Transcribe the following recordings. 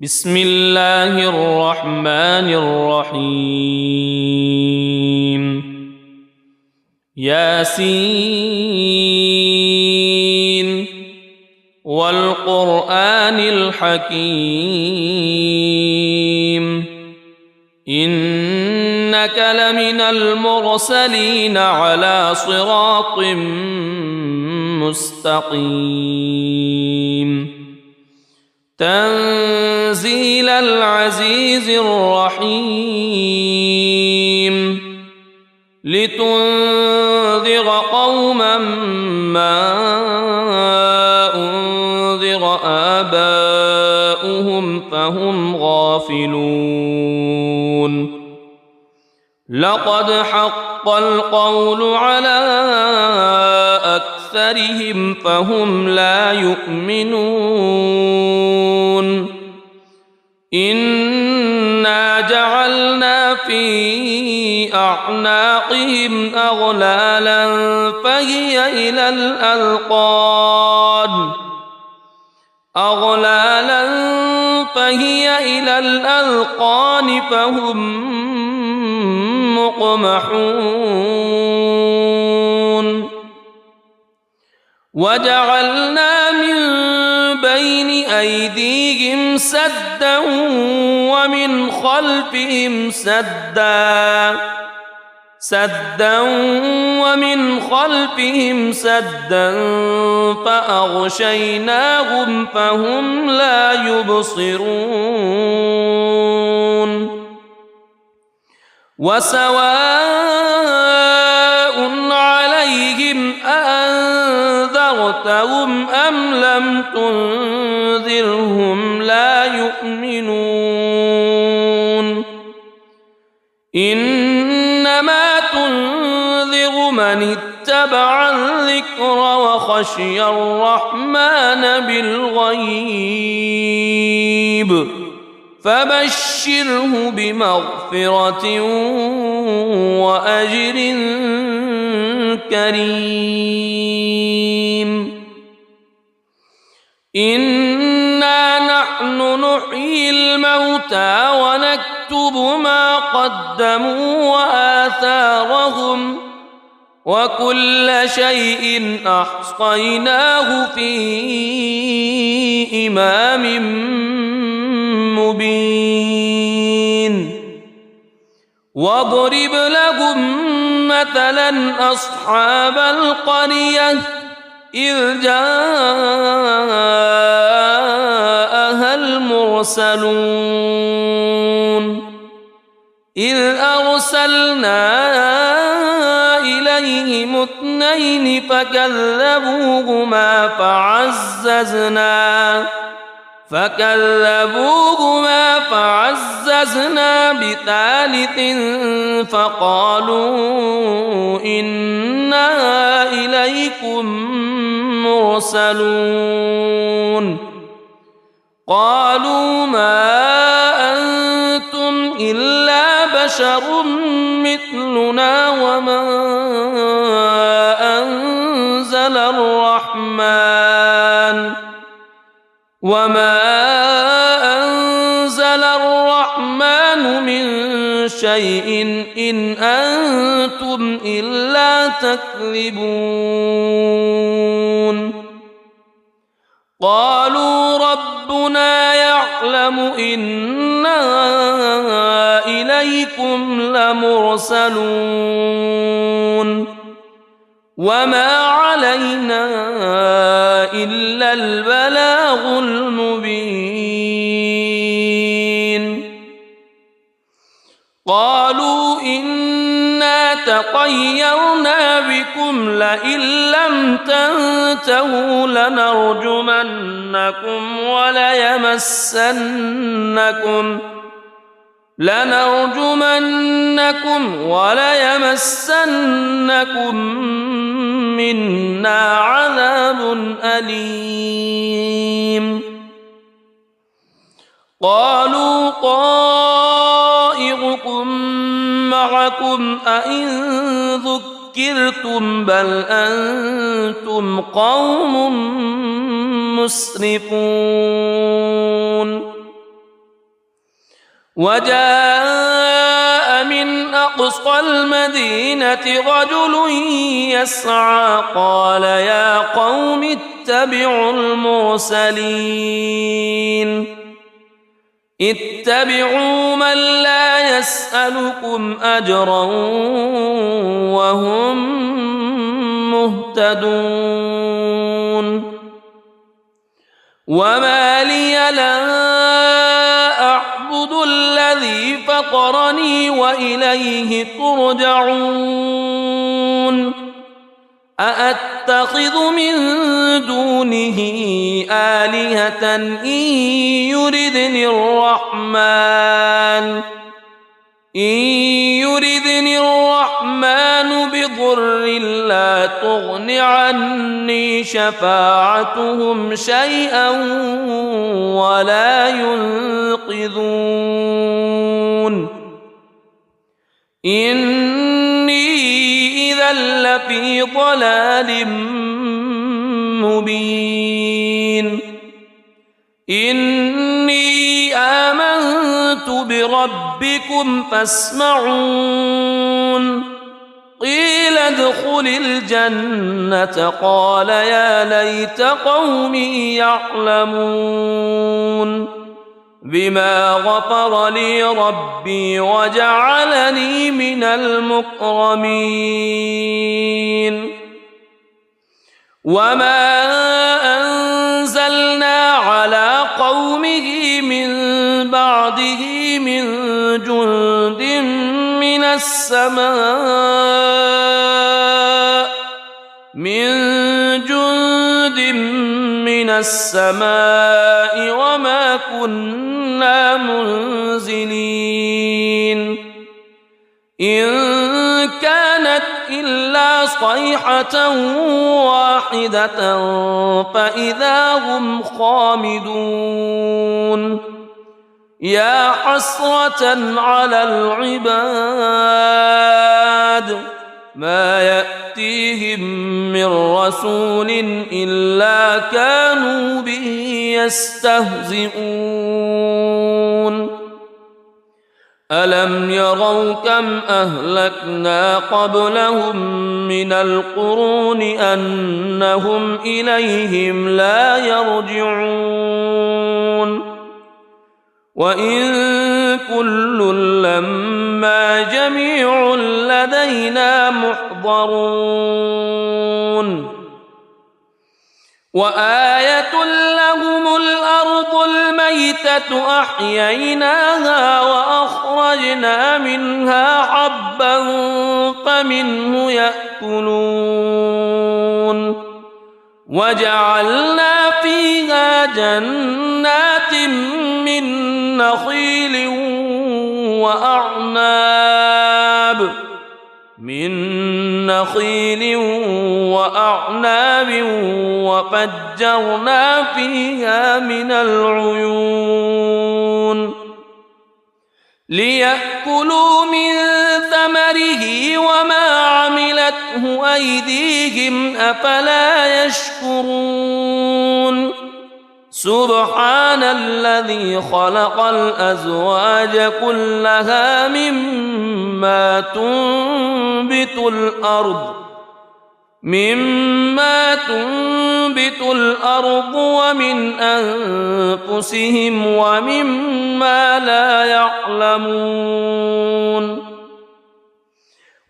بسم الله الرحمن الرحيم ياسين والقرآن الحكيم إنك لمن المرسلين على صراط مستقيم تنزيل العزيز الرحيم لتنذر قوما ما أنذر آباؤهم فهم غافلون لقد حق القول على أكثرهم فهم لا يؤمنون إنا جعلنا في أعناقهم أغلالا فهي إلى الأذقان فهم مقمحون وجعلنا من بين أيديهم سدا ومن خلفهم سدا فأغشيناهم فهم لا يبصرون وسواء عليهم أأنذرتهم أم لم تنذرهم لا يؤمنون إنما تنذر من اتبع الذكر وخشي الرحمن بالغيب فبشره بمغفرة وأجر كريم إنا نحن نحيي الموتى ونكتب ما قدموا وآثارهم وكل شيء أحصيناه في إمام مبين واضرب لهم مثلا أصحاب القرية إذ جاءها المرسلون إذ أرسلنا إليهم اثنين فكذبوهما فعززنا بثالث فقالوا إنا إليكم مرسلون قالوا ما أنتم إلا بشر مثلنا وما أنزل الرحمن من شيء إن أنتم إلا تكذبون قالوا ربنا يعلم إنا إليكم لمرسلون وما علينا إلا البلاغ المبين قالوا إنا تطيرنا بكم لئن لم تنتهوا لنرجمنكم وليمسنكم منا عذاب أليم قالوا طائركم معكم أئن ذكرتم بل أنتم قوم مسرفون وجاء من أقصى المدينة رجل يسعى قال يا قوم اتبعوا المرسلين اتبعوا من لا يسألكم أجرا وهم مهتدون وما لي لا أعبد الذي فطرني وإليه ترجعون أأتخذ من دونه آلهة إن يردني الرحمن بضر لا تغن عني شفاعتهم شيئا ولا ينقذون إني إذا لفي ضلال مبين إني آمنت بربكم فاسمعون قيل ادخل الجنة قال يا ليت قومي يعلمون بما غفر لي ربي وجعلني من المكرمين وما أنزلنا على قومه من بعده من جند من السماء وما كنا منزلين إن كانت إلا صيحة واحدة فإذا هم خامدون يا حسرة على العباد ما يأتيهم من رسول إلا كانوا به يستهزئون ألم يروا كم أهلكنا قبلهم من القرون أنهم إليهم لا يرجعون وإن كل لما جميع لدينا محضرون وآية لهم الأرض الميتة أحييناها وأخرجنا منها حبا فمنه يأكلون وجعلنا فيها جنات من نخيل وأعناب وفجرنا فيها من العيون ليأكلوا من ثمره وما عملته أيديهم أفلا يشكرون سبحان الذي خلق الأزواج كلها مما تنبت الأرض ومن أنفسهم ومما لا يعلمون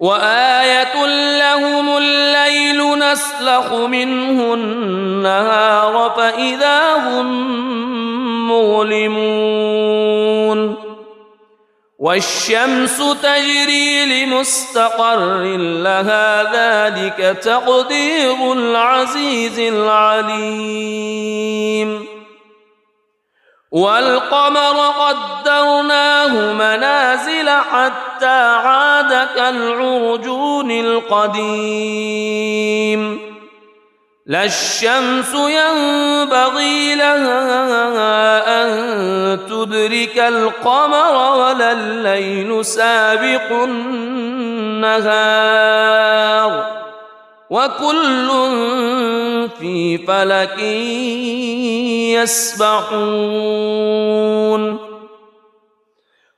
وآية لهم الليل نسلخ منه النهار فإذا هم مظلمون والشمس تجري لمستقر لها ذلك تقدير العزيز العليم والقمر قدرناه منازل حتى عاد كالعرجون القديم لا الشمس ينبغي لها أن تدرك القمر ولا الليل سابق النهار وكل في فلك يسبحون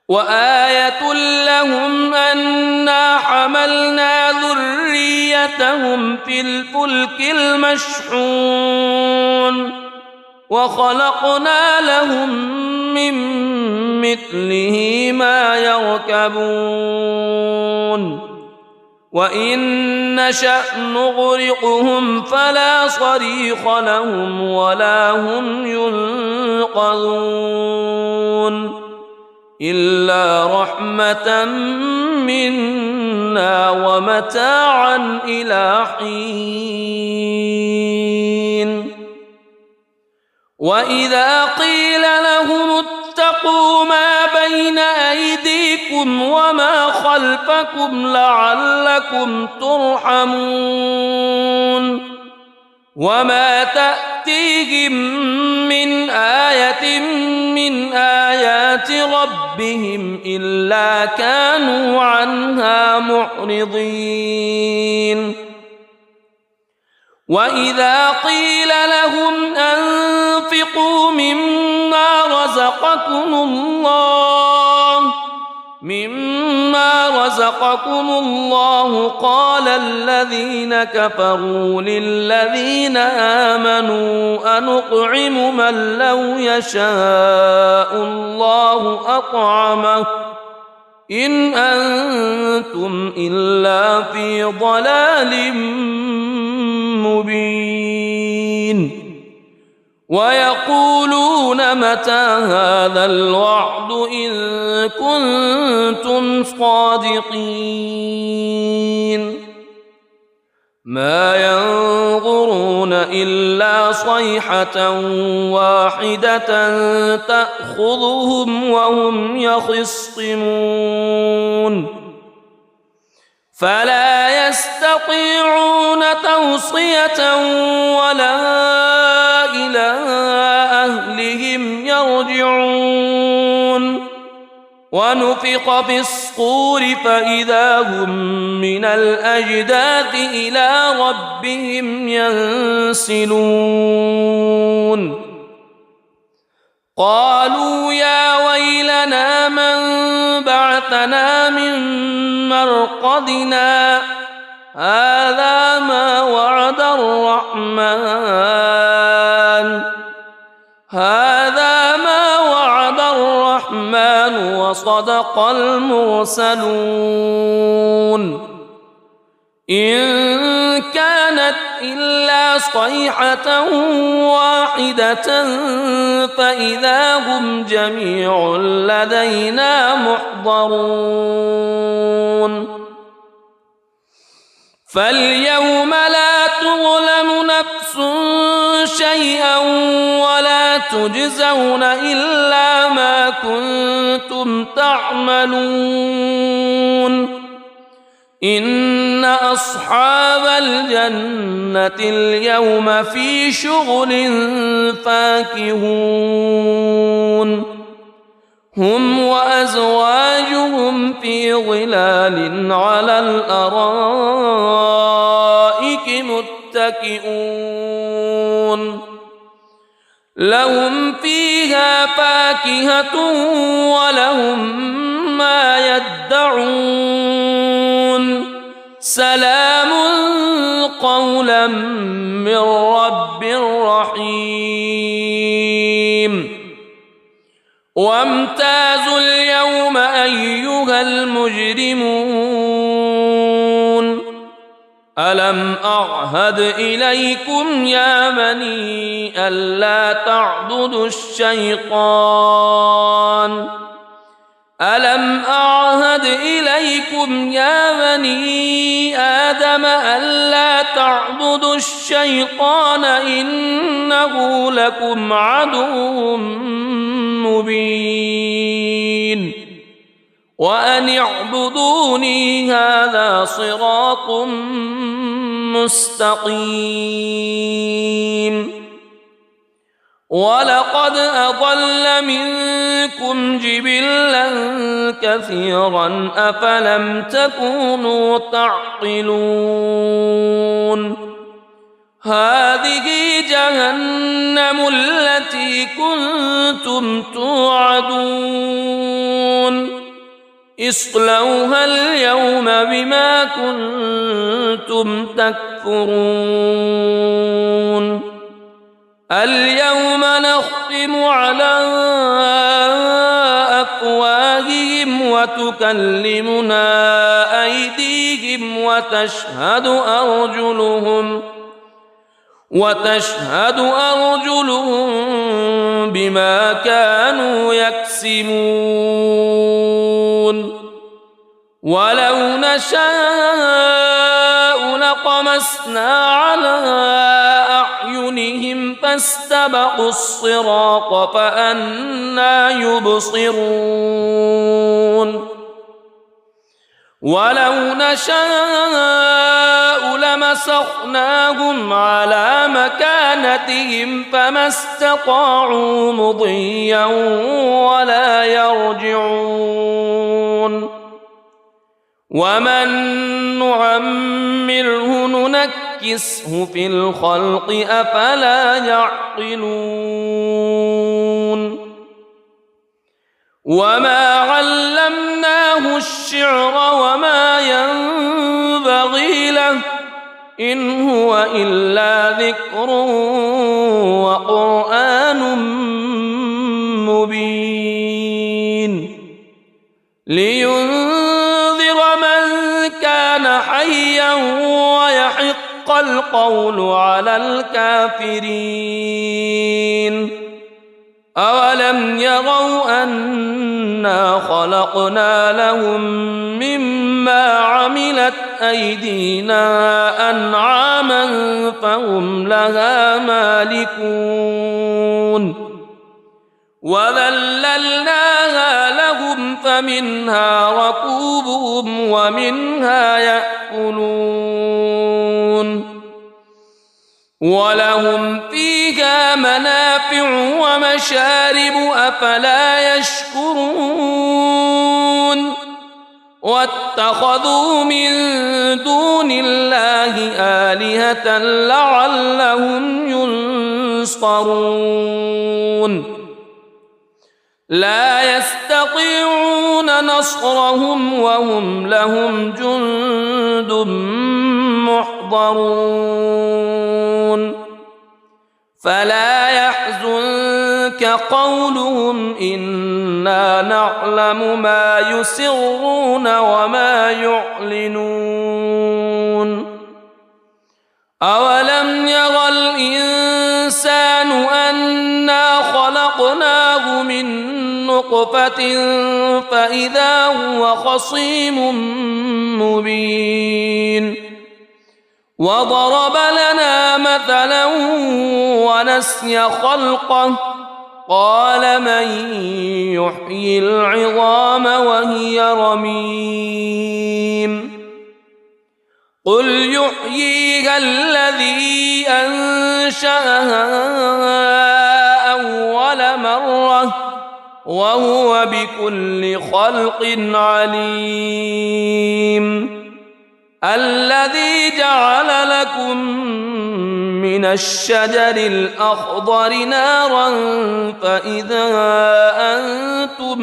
وآية لهم أنا حملنا ذريتهم في الفلك المشحون وخلقنا لهم من مثله ما يركبون وإن نشأ نغرقهم فلا صريخ لهم ولا هم ينقذون إلا رحمة منا ومتاعا إلى حين وإذا قيل لهم اتقوا ما بين أيديكم وما خلفكم لعلكم ترحمون وما تأتيهم من آية من آيات ربهم إلا كانوا عنها معرضين وإذا قيل لهم أنفقوا مما رزقكم الله قال الذين كفروا للذين آمنوا أنطعم من لو يشاء الله أطعمه إن أنتم إلا في ضلال مبين ويقولون متى هذا الوعد إن كنتم صادقين ما ينظرون إلا صيحة واحدة تأخذهم وهم يخصمون فلا يستطيعون توصية ولا إلى أهلهم يرجعون ونفخ في الصور فإذا هم من الأجداث إلى ربهم ينسلون قالوا يا ويلنا من بعثنا من مرقدنا هذا ما وعد الرحمن وصدق المرسلون إن كانت إلا صيحة واحدة فإذا هم جميع لدينا محضرون فاليوم لا تظلم نفس شيئا ولا تجزون إلا ما كنتم تعملون إن أصحاب الجنة اليوم في شغل فاكهون هم وأزواجهم في ظلال على الأرائك متكئون لهم فيها فاكهة ولهم ما يدعون سلام قولا من رب رحيم وامتازوا اليوم أيها المجرمون ألم أعهد إليكم يا بني ألا تعبدوا الشيطان ألم أعهد إليكم يا بني آدم ألا تعبدوا الشيطان إنه لكم عدو مبين وأن اعبدوني هذا صراط مستقيم ولقد أضل منكم جبلا كثيرا أفلم تكونوا تعقلون هذه جهنم التي كنتم توعدون اصلوها اليوم بما كنتم تكفرون اليوم نختم على أفواههم وتكلمنا أيديهم وتشهد أرجلهم بما كانوا يكسبون ولو نشاء لطمسنا على أعينهم فاستبقوا الصراط فأنى يبصرون ولو نشاء لمسخناهم على مكانتهم فما استطاعوا مضيا ولا يرجعون ومن نعمره ننكسه في الخلق أفلا يعقلون وما علمناه الشعر وما ينبغي له إن هو إلا ذكر وقرآن مبين لينذر من كان حيا ويحق القول على الكافرين أولم يروا أنا خلقنا لهم مما عملت أيدينا أنعاما فهم لها مالكون وذللناها لهم فمنها ركوبهم ومنها يأكلون ولهم فيها منافع ومشارب أفلا يشكرون واتخذوا من دون الله آلهة لعلهم ينصرون لا يستطيعون نصرهم وهم لهم جند محضرون فلا يحزنك قولهم إنا نعلم ما يسرون وما يعلنون أولم ير الإنسان أنا خلقناه من نطفة فإذا هو خصيم مبين وضرب لنا مثلا ونسي خلقه قال من يحيي العظام وهي رميم قل يحييها الذي أنشأها أول مرة وهو بكل خلق عليم الذي جعل لكم من الشجر الأخضر نارا فإذا أنتم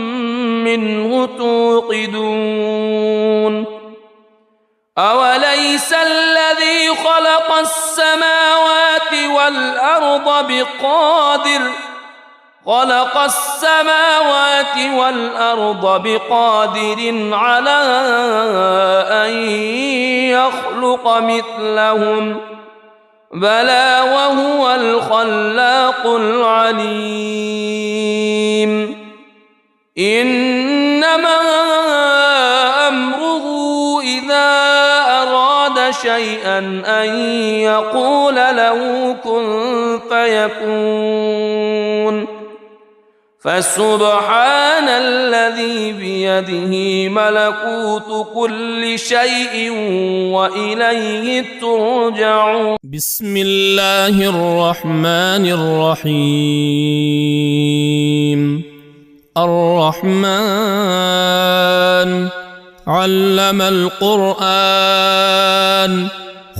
منه توقدون أوليس الذي خلق السماوات والأرض بقادر على أن يخلق مثلهم بلى وهو الخلاق العليم إنما أمره إذا أراد شيئا أن يقول له كن فيكون فسبحان الذي بيده ملكوت كل شيء وإليه ترجعون بسم الله الرحمن الرحيم الرحمن علم القرآن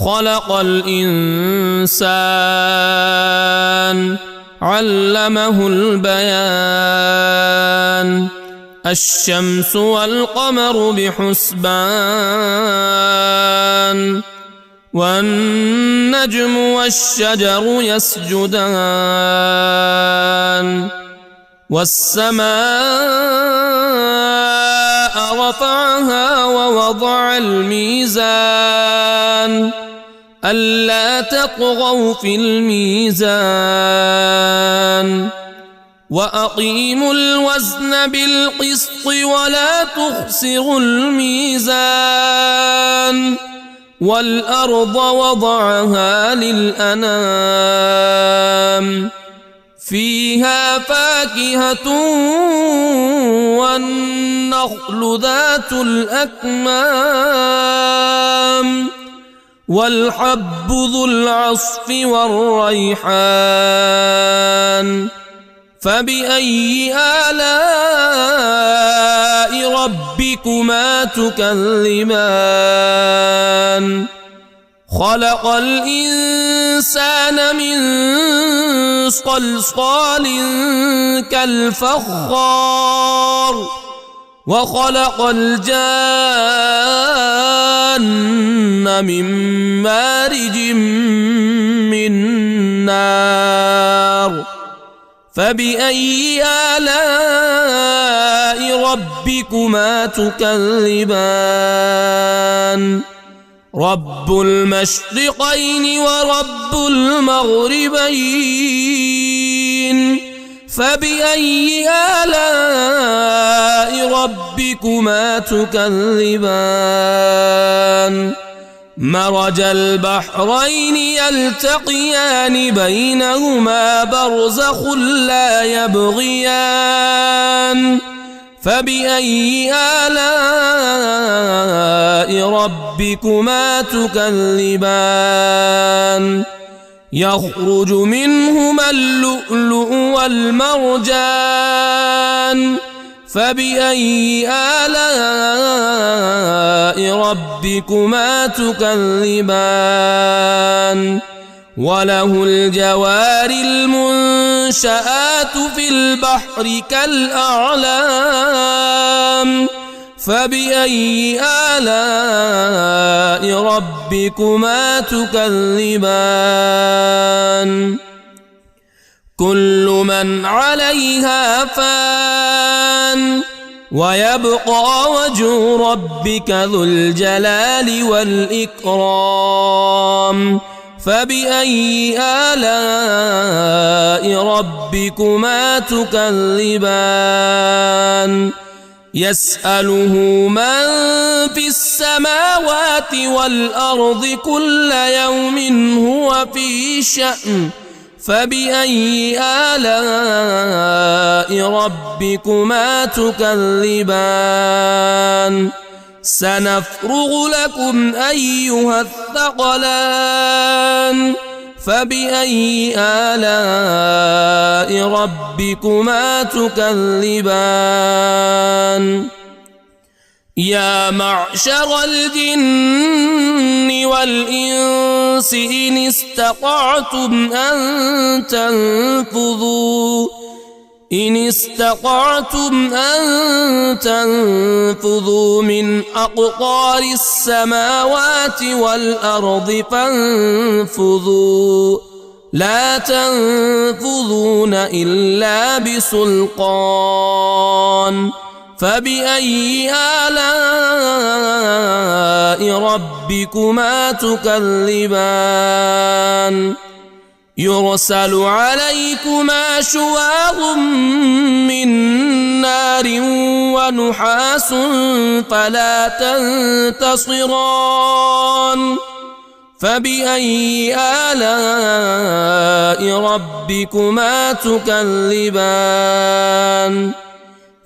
خلق الإنسان علمه البيان الشمس والقمر بحسبان والنجم والشجر يسجدان والسماء رفعها ووضع الميزان ألا تطغوا في الميزان وأقيموا الوزن بالقسط ولا تخسروا الميزان والأرض وضعها للأنام فيها فاكهة والنخل ذات الأكمام والحب ذو العصف والريحان فبأي آلاء ربكما تكذبان خلق الإنسان من صلصال كالفخار وخلق الجان من مارج من نار فبأي آلاء ربكما تكذبان رب المشرقين ورب المغربين فبأي آلاء ربكما تكذبان مرج البحرين يلتقيان بينهما برزخ لا يبغيان فبأي آلاء ربكما تكذبان يخرج منهما اللؤلؤ والمرجان فبأي آلاء ربكما تكذبان وله الجوار المنشآت في البحر كالأعلام فبأي آلاء ربكما تكذبان كل من عليها فان ويبقى وجه ربك ذو الجلال والإكرام فبأي آلاء ربكما تكذبان يسأله من في السماوات والأرض كل يوم هو في شأن فبأي آلاء ربكما تكذبان سنفرغ لكم أيها الثقلان فبأي آلاء ربكما تكذبان يا معشر الجن والإنس إن استطعتم أن تنفذوا من أقطار السماوات والأرض فانفذوا لا تنفذون إلا بسلطان فبأي آلاء ربكما تكذبان يرسل عليكما شواظ من نار ونحاس فلا تنتصران فبأي آلاء ربكما تكذبان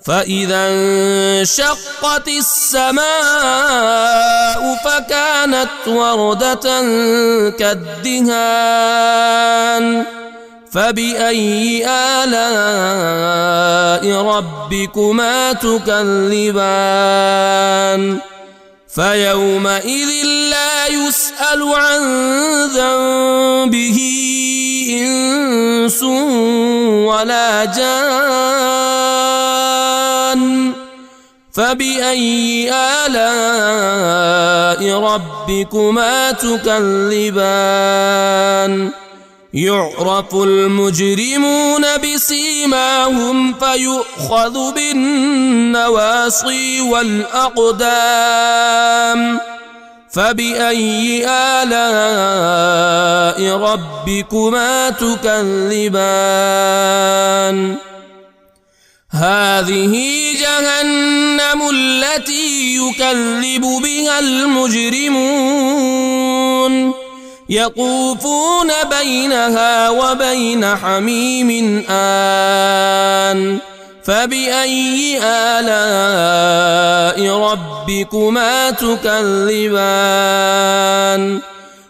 فإذا انشقت السماء فكانت وردة كالدهان فبأي آلاء ربكما تكذبان فيومئذ لا يسأل عن ذنبه إنس ولا جان فبأي آلاء ربكما تكذبان يعرف المجرمون بسيماهم فيؤخذ بالنواصي والأقدام فبأي آلاء ربكما تكذبان هذه جهنم التي يكذب بها المجرمون يطوفون بينها وبين حميم آن فبأي آلاء ربكما تكذبان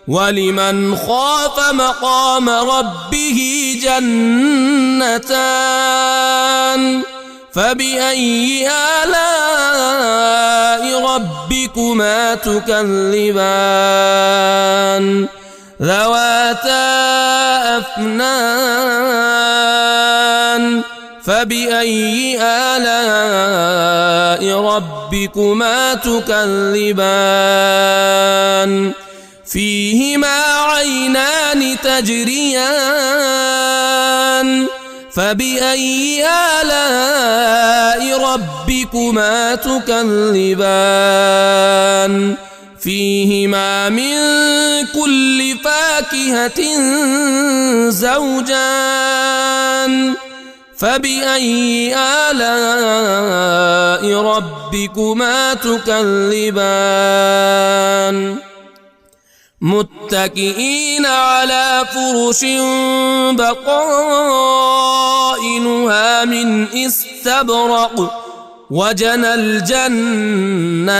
ولمن خاف مقام ربه جنتان فبأي آلاء ربكما تكذبان ذواتا أفنان فبأي آلاء ربكما تكذبان فيهما عينان تجريان فبأي آلاء ربكما تكذبان فيهما من كل فاكهة زوجان فبأي آلاء ربكما تكذبان متكئين على فرش بطائنها من استبرق وجنى الجنتين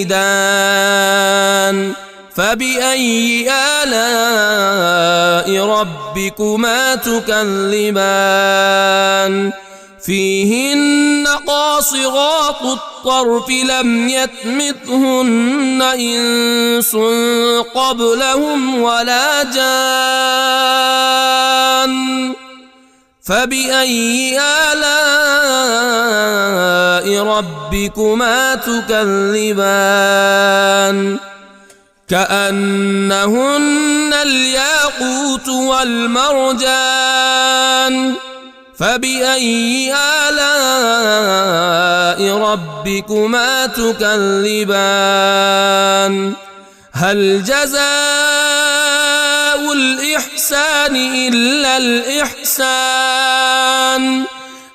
دان فبأي آلاء ربكما تكذبان فيهن قاصرات الطرف لم يطمثهن إنس قبلهم ولا جان فبأي آلاء ربكما تكذبان كأنهن الياقوت والمرجان فبأي آلاء ربكما تكذبان هل جزاء الإحسان إلا الإحسان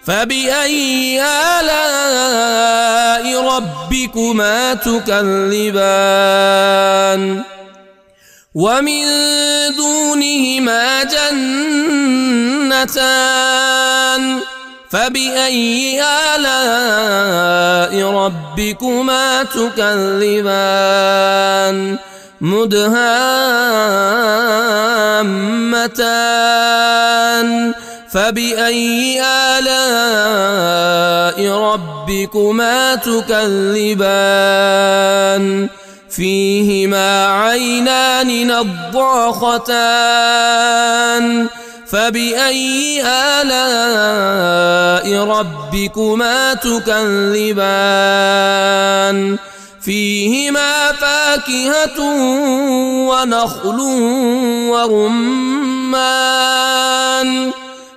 فبأي آلاء ربكما تكذبان ومن دونهما جنتان فبأي آلاء ربكما تكذبان مدهامتان فبأي آلاء ربكما تكذبان فيهما عينان نضاختان فبأي آلاء ربكما تكذبان فيهما فاكهة ونخل ورمان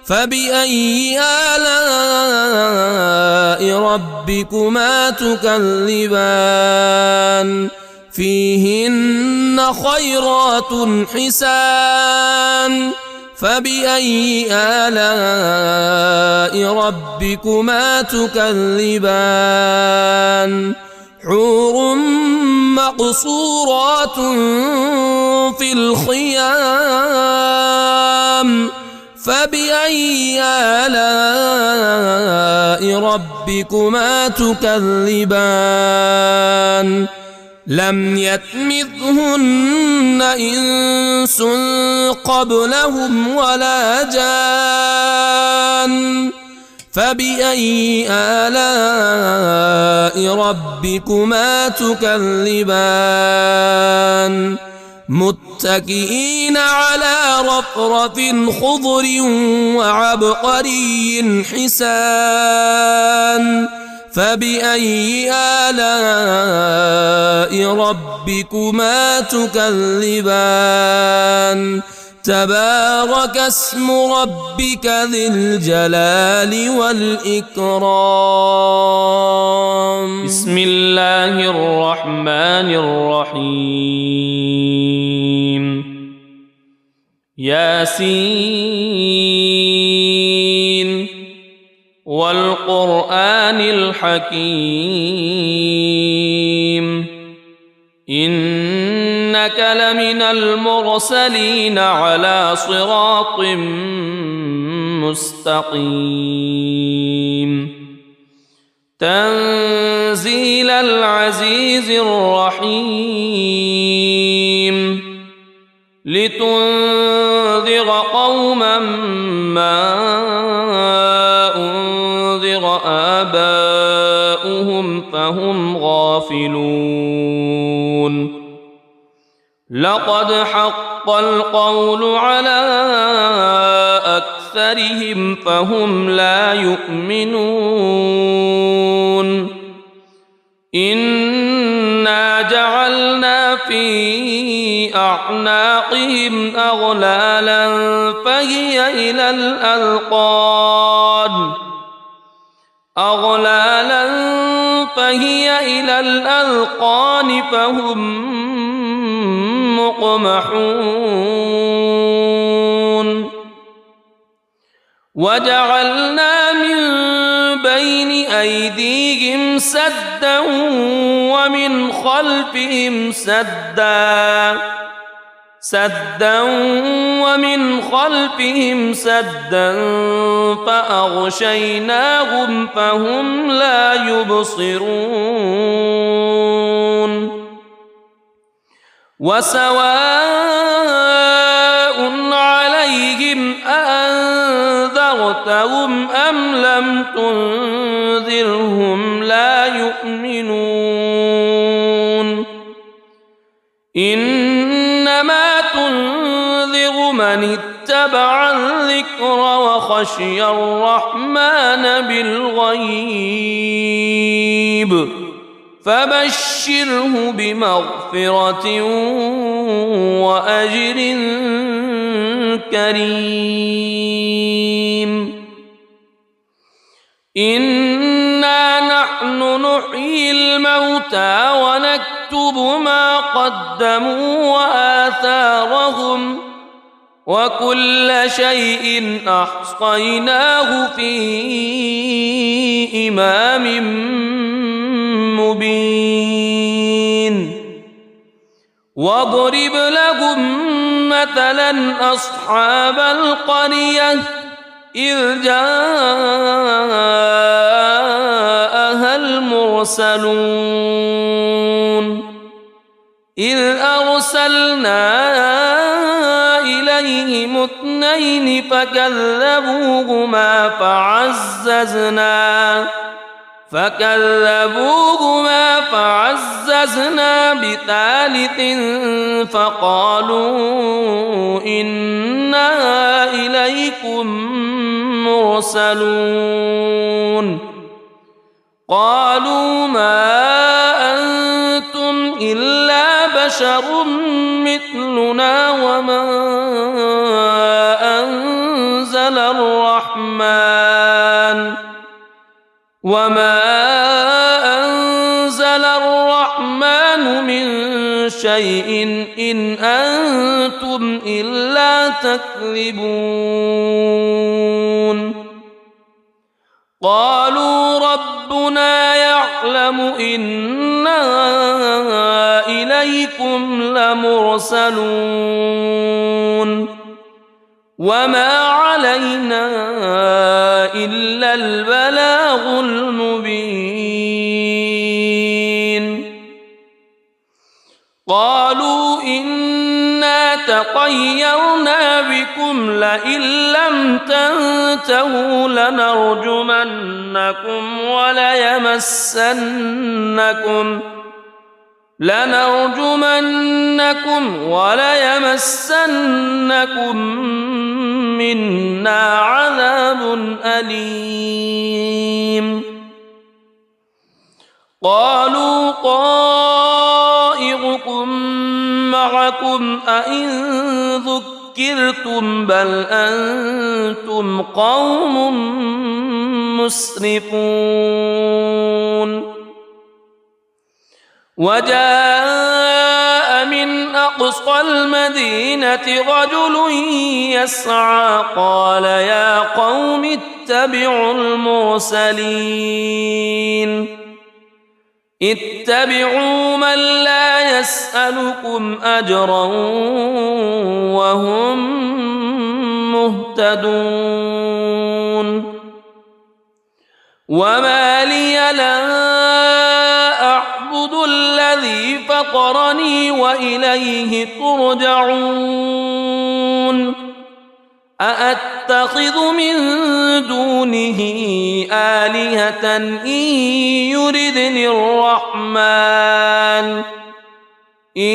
فبأي آلاء ربكما تكذبان فيهن خيرات حسان فبأي آلاء ربكما تكذبان حور مقصورات في الخيام فبأي آلاء ربكما تكذبان لم يطمثهن إنس قبلهم ولا جان فبأي آلاء ربكما تكذبان متكئين على رفرف خضر وعبقري حسان فبأي آلاء ربكما تكذبان تبارك اسم ربك ذي الجلال والإكرام بسم الله الرحمن الرحيم ياسين والقرآن الحكيم إنك لمن المرسلين على صراط مستقيم تنزيل العزيز الرحيم لتنذر قوما ما أنذر آباؤهم فهم غافلون لقد حق القول على أكثرهم فهم لا يؤمنون إنا جعلنا في أعناقهم أغلالا فهي إلى الأذقان فهم مقمحون وجعلنا من بين أيديهم سدا ومن خلفهم سدا فأغشيناهم فهم لا يبصرون وسواء عليهم أأنذرتهم أم لم تنذرهم لا يؤمنون إنما تنذر من اتبع الذكر وخشي الرحمن بالغيب فبشره بمغفرة وأجر كريم إنا نحن نحيي الموتى ونكتب ما قدموا وآثارهم وكل شيء أحصيناه في إمام مبين واضرب لهم مثلا أصحاب القرية إذ جاءها المرسلون إذ أرسلنا إليهم اثنين فكذبوهما فعززنا بثالث فقالوا إنا إليكم مرسلون قالوا ما أنتم إلا بشر مثلنا وما أنزل الرحمن من شيء إن أنتم إلا تكذبون قالوا ربنا يعلم إنا إليكم لمرسلون وما علينا إلا البلاغ المبين قالوا إنا تطيرنا بكم لئن لم تنتهوا لنرجمنكم وليمسنكم منا عذاب أليم قالوا طائركم معكم أئن ذكرتم بل أنتم قوم مسرفون وجاء من أقصى المدينة رجل يسعى قال يا قوم اتبعوا المرسلين اتبعوا من لا يسألكم أجرا وهم مهتدون وما لي لا أعبد الذي فطرني وإليه ترجعون أأتخذ من دونه آلهة إن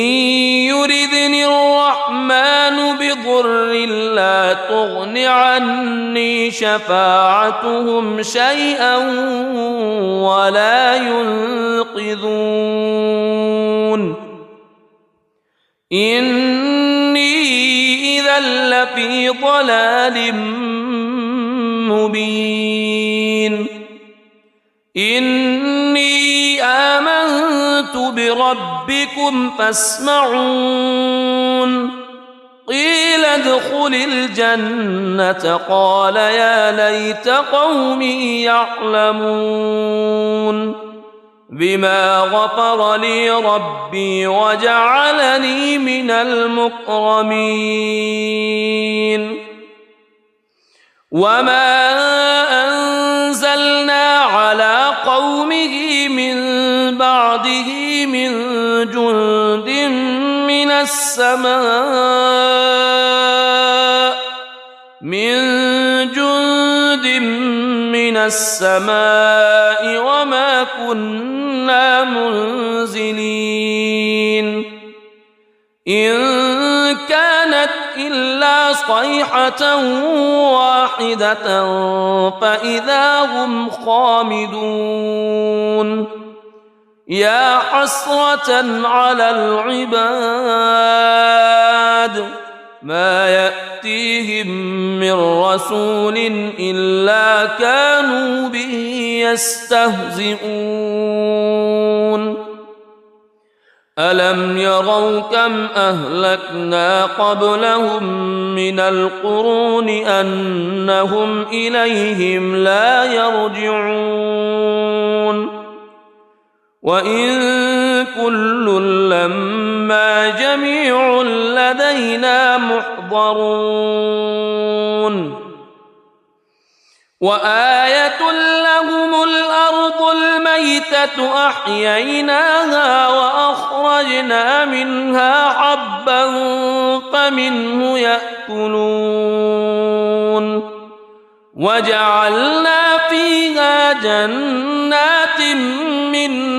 يردني الرحمن بضر لا تغن عني شفاعتهم شيئا ولا ينقذون إني إذا لفي ضلال مبين إني آمنت بربكم فاسمعون قيل ادخل الجنة قال يا ليت قومي يعلمون بما غفر لي ربي وجعلني من المكرمين وما أنزلنا على قومه من بعده من جند من السماء وما كنا منزلين إن كانت إلا صيحة واحدة فإذا هم خامدون يا حسرة على العباد ما يأتيهم من رسول إلا كانوا به يستهزئون ألم يروا كم أهلكنا قبلهم من القرون أنهم إليهم لا يرجعون وإن كل لما جميع لدينا محضرون وآية لهم الأرض الميتة أحييناها وأخرجنا منها حبا فمنه يأكلون وجعلنا فيها جنات من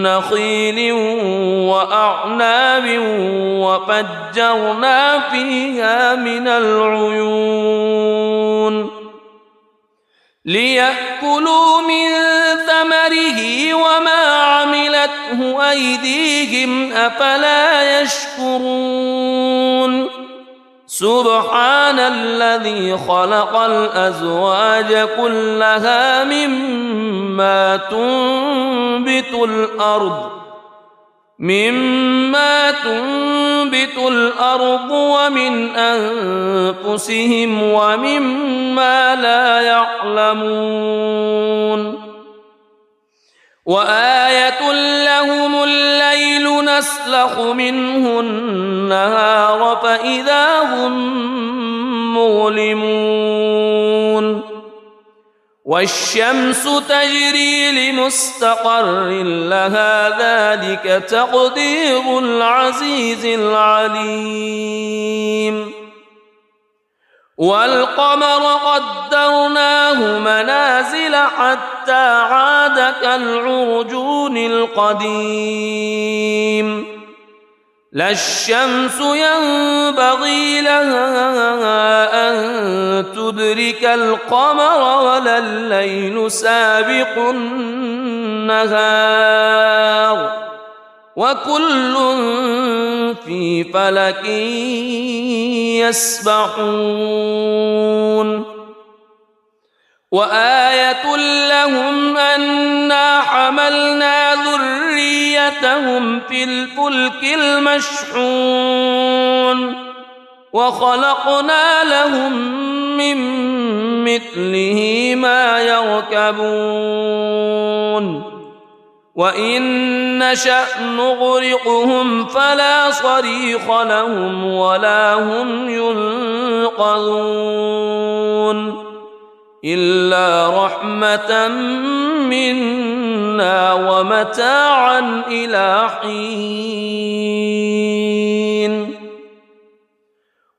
نخيل وأعناب وفجرنا فيها من العيون ليأكلوا من ثمره وما عملته أيديهم أفلا يشكرون سبحان الذي خلق الأزواج كلها مما تنبت الأرض ومن أنفسهم ومما لا يعلمون وآية لهم الليل نسلخ منه النهار فإذا هم مظلمون والشمس تجري لمستقر لها ذلك تقدير العزيز العليم والقمر قدرناه منازل حتى عاد كالعرجون القديم لا الشمس ينبغي لها أن تدرك القمر ولا الليل سابق النهار وكل في فلك يسبحون وآية لهم أنا حملنا ذريتهم في الفلك المشحون وخلقنا لهم من مثله ما يركبون وإن نشأ نغرقهم فلا صريخ لهم ولا هم ينقذون إلا رحمة منا ومتاعا إلى حين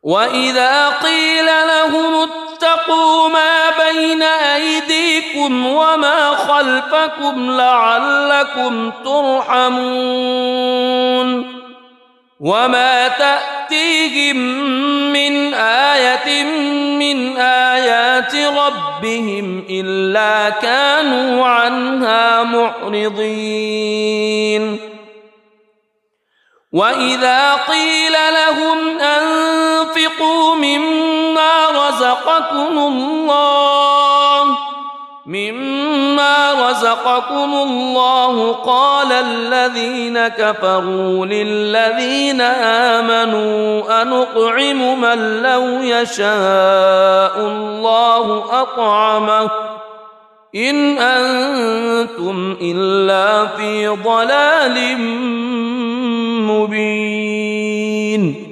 وإذا قيل لهم اتقوا ما بين أيديكم وما خلفكم لعلكم ترحمون وما تأتيهم من آية من آيات ربهم إلا كانوا عنها معرضين وإذا قيل لهم أنفقوا مما رزقكم الله قال الذين كفروا للذين آمنوا أنطعم من لو يشاء الله أطعمه إن أنتم إلا في ضلال مبين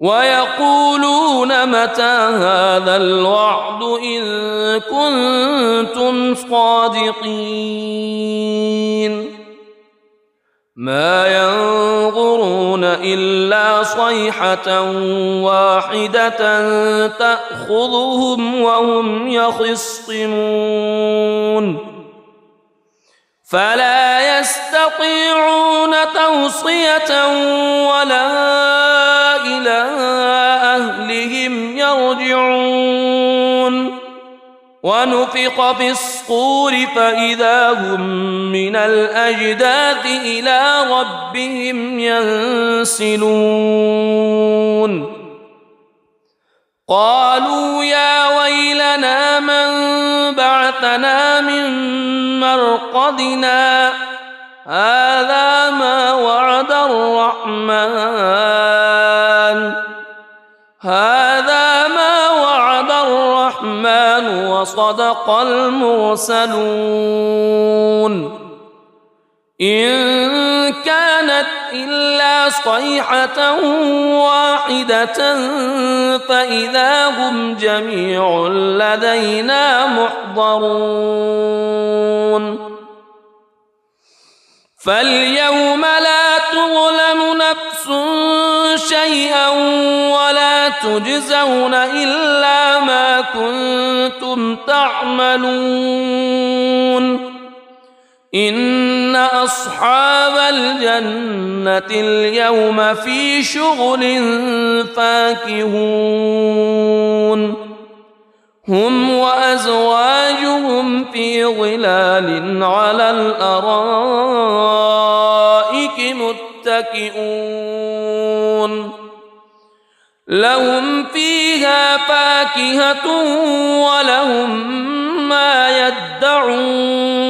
ويقولون متى هذا الوعد إن كنتم صادقين ما ينظرون إلا صيحة واحدة تأخذهم وهم يخصمون فلا يستطيعون توصية ولا إلى أهلهم يرجعون ونفخ في الصور فإذا هم من الأجداث إلى ربهم ينسلون قالوا يا ويلنا من بعثنا من مرقدنا هذا ما وعد الرحمن وصدق المرسلون إن كانت إلا صيحة واحدة فإذا هم جميع لدينا محضرون فاليوم لا تظلم نفس شيئا ولا تجزون إلا ما كنتم تعملون إن أصحاب الجنة اليوم في شغل فاكهون هم وأزواجهم في ظلال على الأرائك متكئون لهم فيها فاكهة ولهم ما يدعون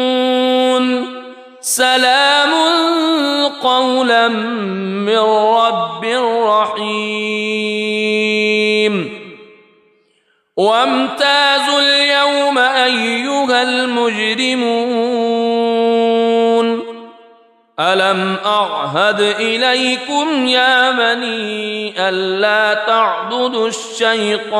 سلام قولا من رب رحيم وامتازوا اليوم أيها المجرمون ألم أعهد إليكم يا بني ألا تعبدوا الشيطان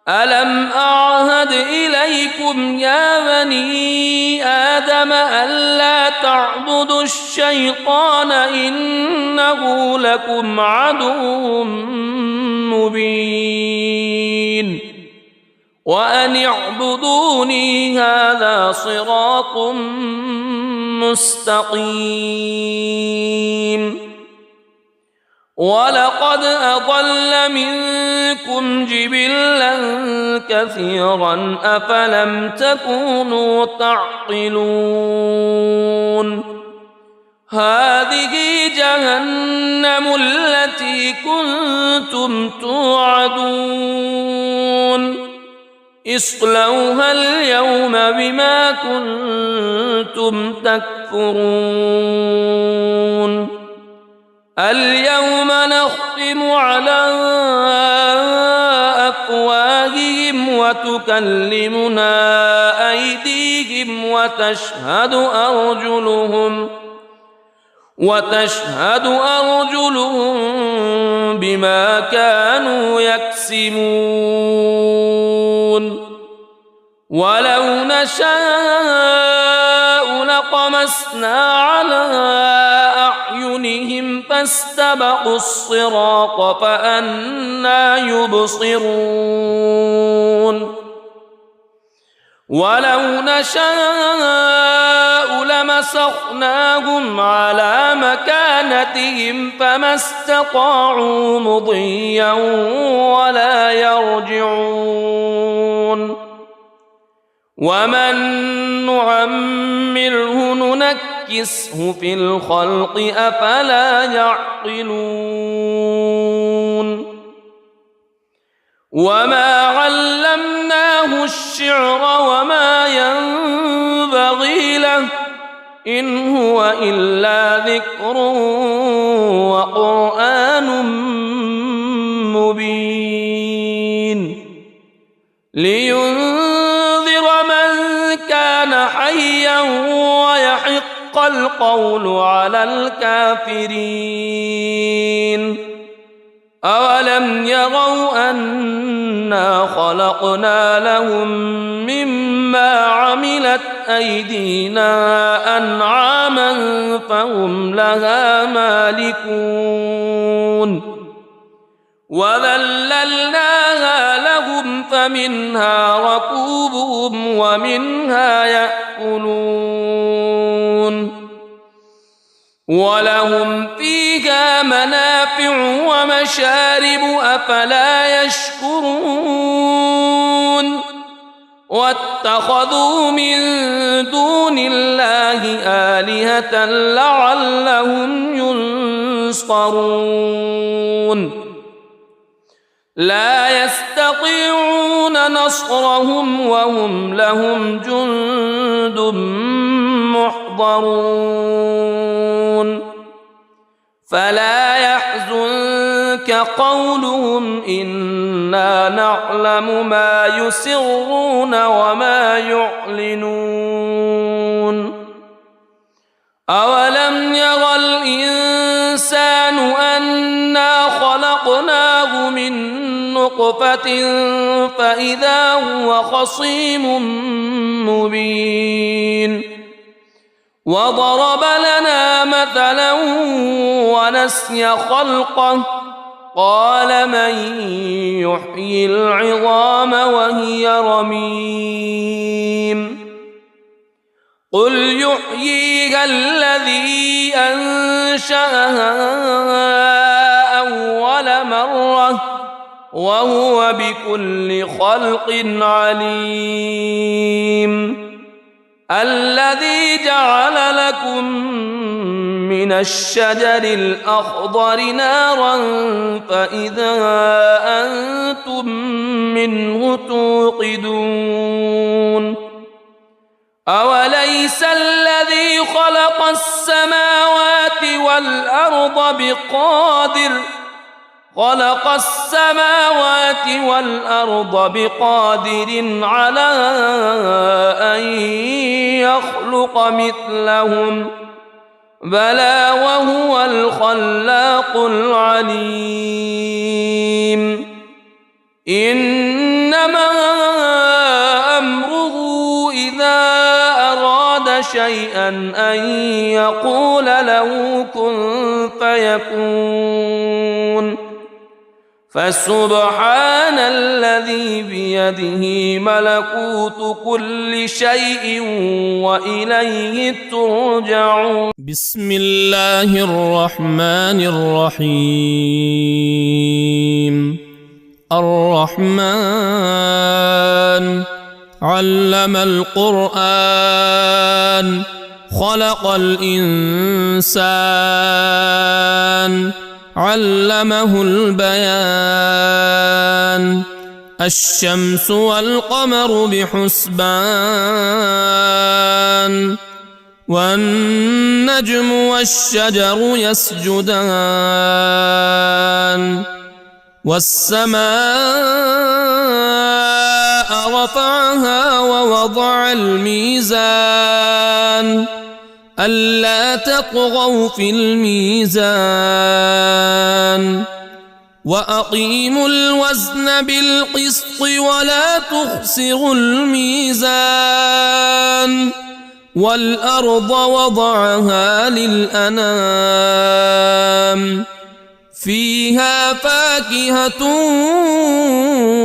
ألم أعهد إليكم يا بني آدم ألا تعبدوا الشيطان إنه لكم عدو مبين وأن اعبدوني هذا صراط مستقيم ولقد أضل منكم جبلا كثيرا أفلم تكونوا تعقلون هذه جهنم التي كنتم توعدون اصلوها اليوم بما كنتم تكفرون اليوم نختم على أفواههم وتكلمنا أيديهم وتشهد أرجلهم بما كانوا يكسبون ولو نشاء لطمسنا على أعينهم فاستبقوا الصراط فأنى يبصرون ولو نشاء لمسخناهم على مكانتهم فما استطاعوا مضيا ولا يرجعون ومن نعمره ننكسه في الخلق أفلا يعقلون وما علمناه الشعر وما ينبغي له إن هو إلا ذكر وقرآن مبين لينذر من كان حيا ويحق القول على الكافرين أولم يروا أنا خلقنا لهم مما عملت أيدينا أنعاما فهم لها مالكون وذللناها لهم فمنها ركوبهم ومنها يأكلون ولهم فيها منافع ومشارب أفلا يشكرون واتخذوا من دون الله آلهة لعلهم ينصرون لا يستطيعون نصرهم وهم لهم جند محضرون فلا يحزنك قولهم إنا نعلم ما يسرون وما يعلنون أولم يرى الإنسان أنا خلقناه من نطفة فإذا هو خصيم مبين وضرب لنا مثلا ونسي خلقه قال من يحيي العظام وهي رميم قل يحييها الذي أنشأها أول مرة وهو بكل خلق عليم الذي جعل لكم من الشجر الأخضر نارا فإذا أنتم منه توقدون أوليس الذي خلق السماوات والأرض بقادر على أن يخلق مثلهم بلى وهو الخلاق العليم إنما أمره إذا أراد شيئا أن يقول له كن فيكون فسبحان الذي بيده ملكوت كل شيء وإليه ترجعون. بسم الله الرحمن الرحيم. الرحمن علم القرآن خلق الإنسان علمه البيان. الشمس والقمر بحسبان والنجم والشجر يسجدان. والسماء رفعها ووضع الميزان ألا تطغوا في الميزان وأقيموا الوزن بالقسط ولا تخسروا الميزان. والأرض وضعها للأنام فيها فاكهة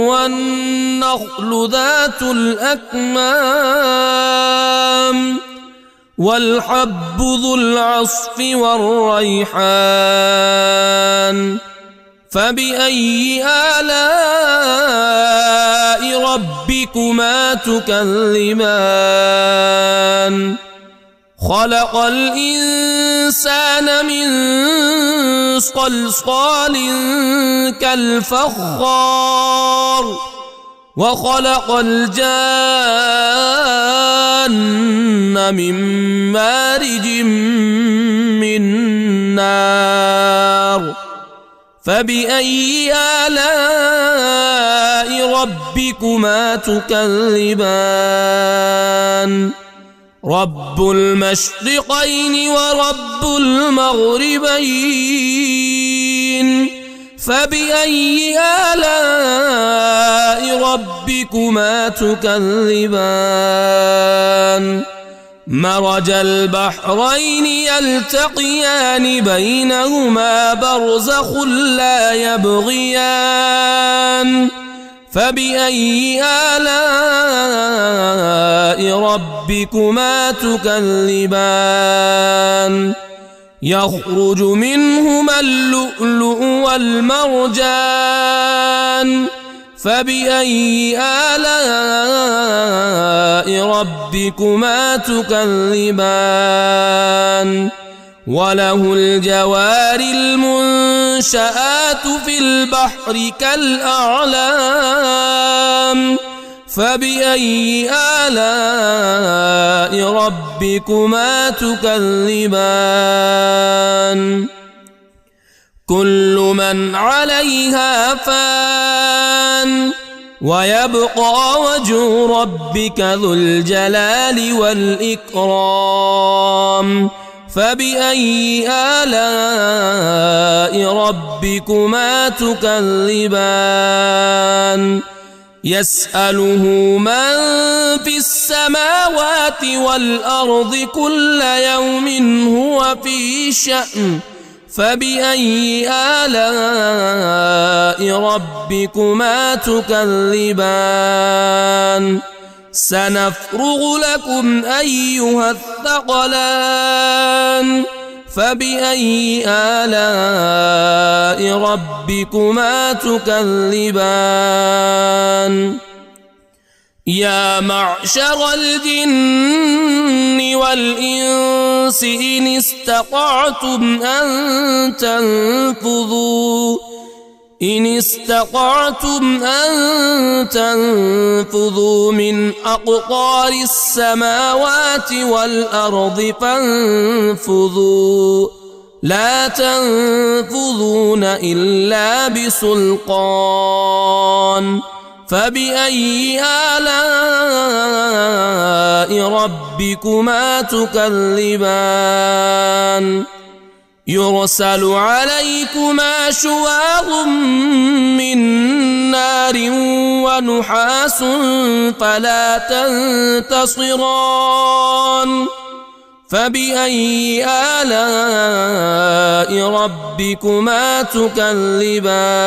والنخل ذات الأكمام والحب ذو العصف والريحان. فبأي آلاء ربكما تكذبان؟ خلق الإنسان من صلصال كالفخار وخلق الجان من مارج من نار. فبأي آلاء ربكما تكذبان؟ رب المشرقين ورب المغربين. فبأي آلاء ربكما تكذبان؟ مرج البحرين يلتقيان بينهما برزخ لا يبغيان. فبأي آلاء ربكما تكذبان؟ يخرج منهما اللؤلؤ والمرجان. فبأي آلاء ربكما تكذبان؟ وله الجوار المنشآت في البحر كالأعلام. فبأي آلاء ربكما تكذبان؟ كل من عليها فان ويبقى وجه ربك ذو الجلال والإكرام. فبأي آلاء ربكما تكذبان؟ يسأله من في السماوات والأرض كل يوم هو في شأن. فبأي آلاء ربكما تكذبان؟ سنفرغ لكم أيها الثقلان. فبأي آلاء ربكما تكذبان؟ يا معشر الجن والإنس إن استطعتم أن تنفذوا من أقطار السماوات والأرض فانفذوا لا تنفذون إلا بسلطان. فبأي آلاء ربكما تكذبان؟ يرسل عليكما شواظ من نار ونحاس فلا تنتصران. فبأي آلاء ربكما تكذبان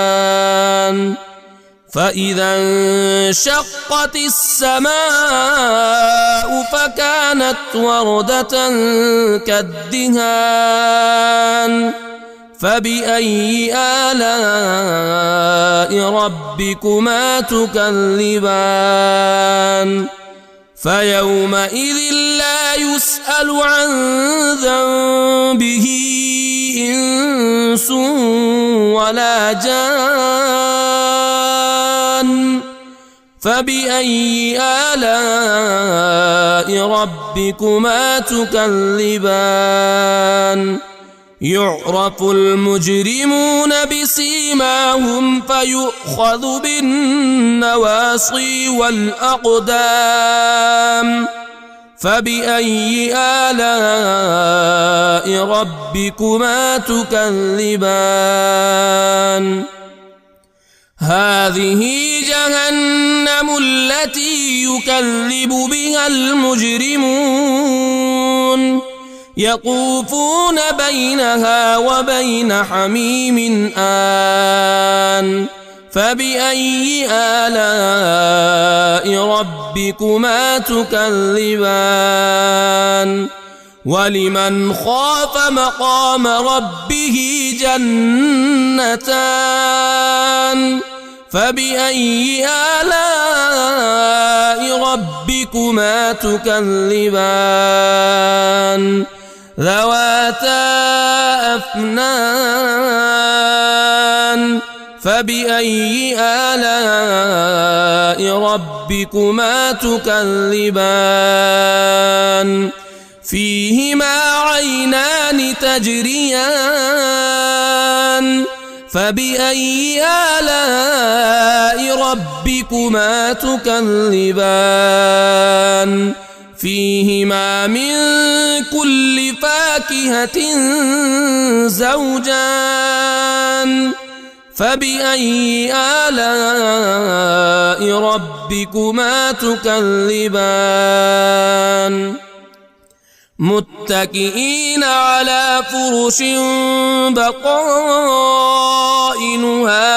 فإذا انشقت السماء فكانت وردة كالدهان فبأي آلاء ربكما تكذبان فيومئذ لا يسأل عن ذنبه إنس ولا جان فبأي آلاء ربكما تكذبان يعرف المجرمون بسيماهم فيؤخذ بالنواصي والأقدام فبأي آلاء ربكما تكذبان هذه جهنم التي يكذب بها المجرمون يطوفون بينها وبين حميم آن فبأي آلاء ربكما تكذبان ولمن خاف مقام ربه جنتان فبأي آلاء ربكما تكذبان ذواتا أفنان فبأي آلاء ربكما تكذبان فيهما عينان تجريان فبأي آلاء ربكما تكذبان فيهما من كل فاكهة زوجان فبأي آلاء ربكما تكذبان متكئين على فرش بطائنها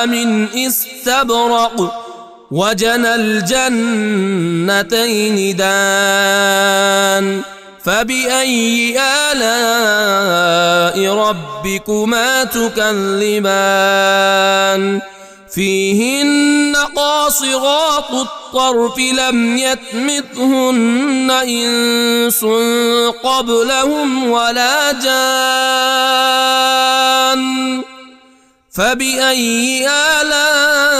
من استبرق وجنى الجنتين دان فبأي آلاء ربكما تكذبان فيهن قاصرات الطرف لم يطمثهن إنس قبلهم ولا جان فبأي آلاء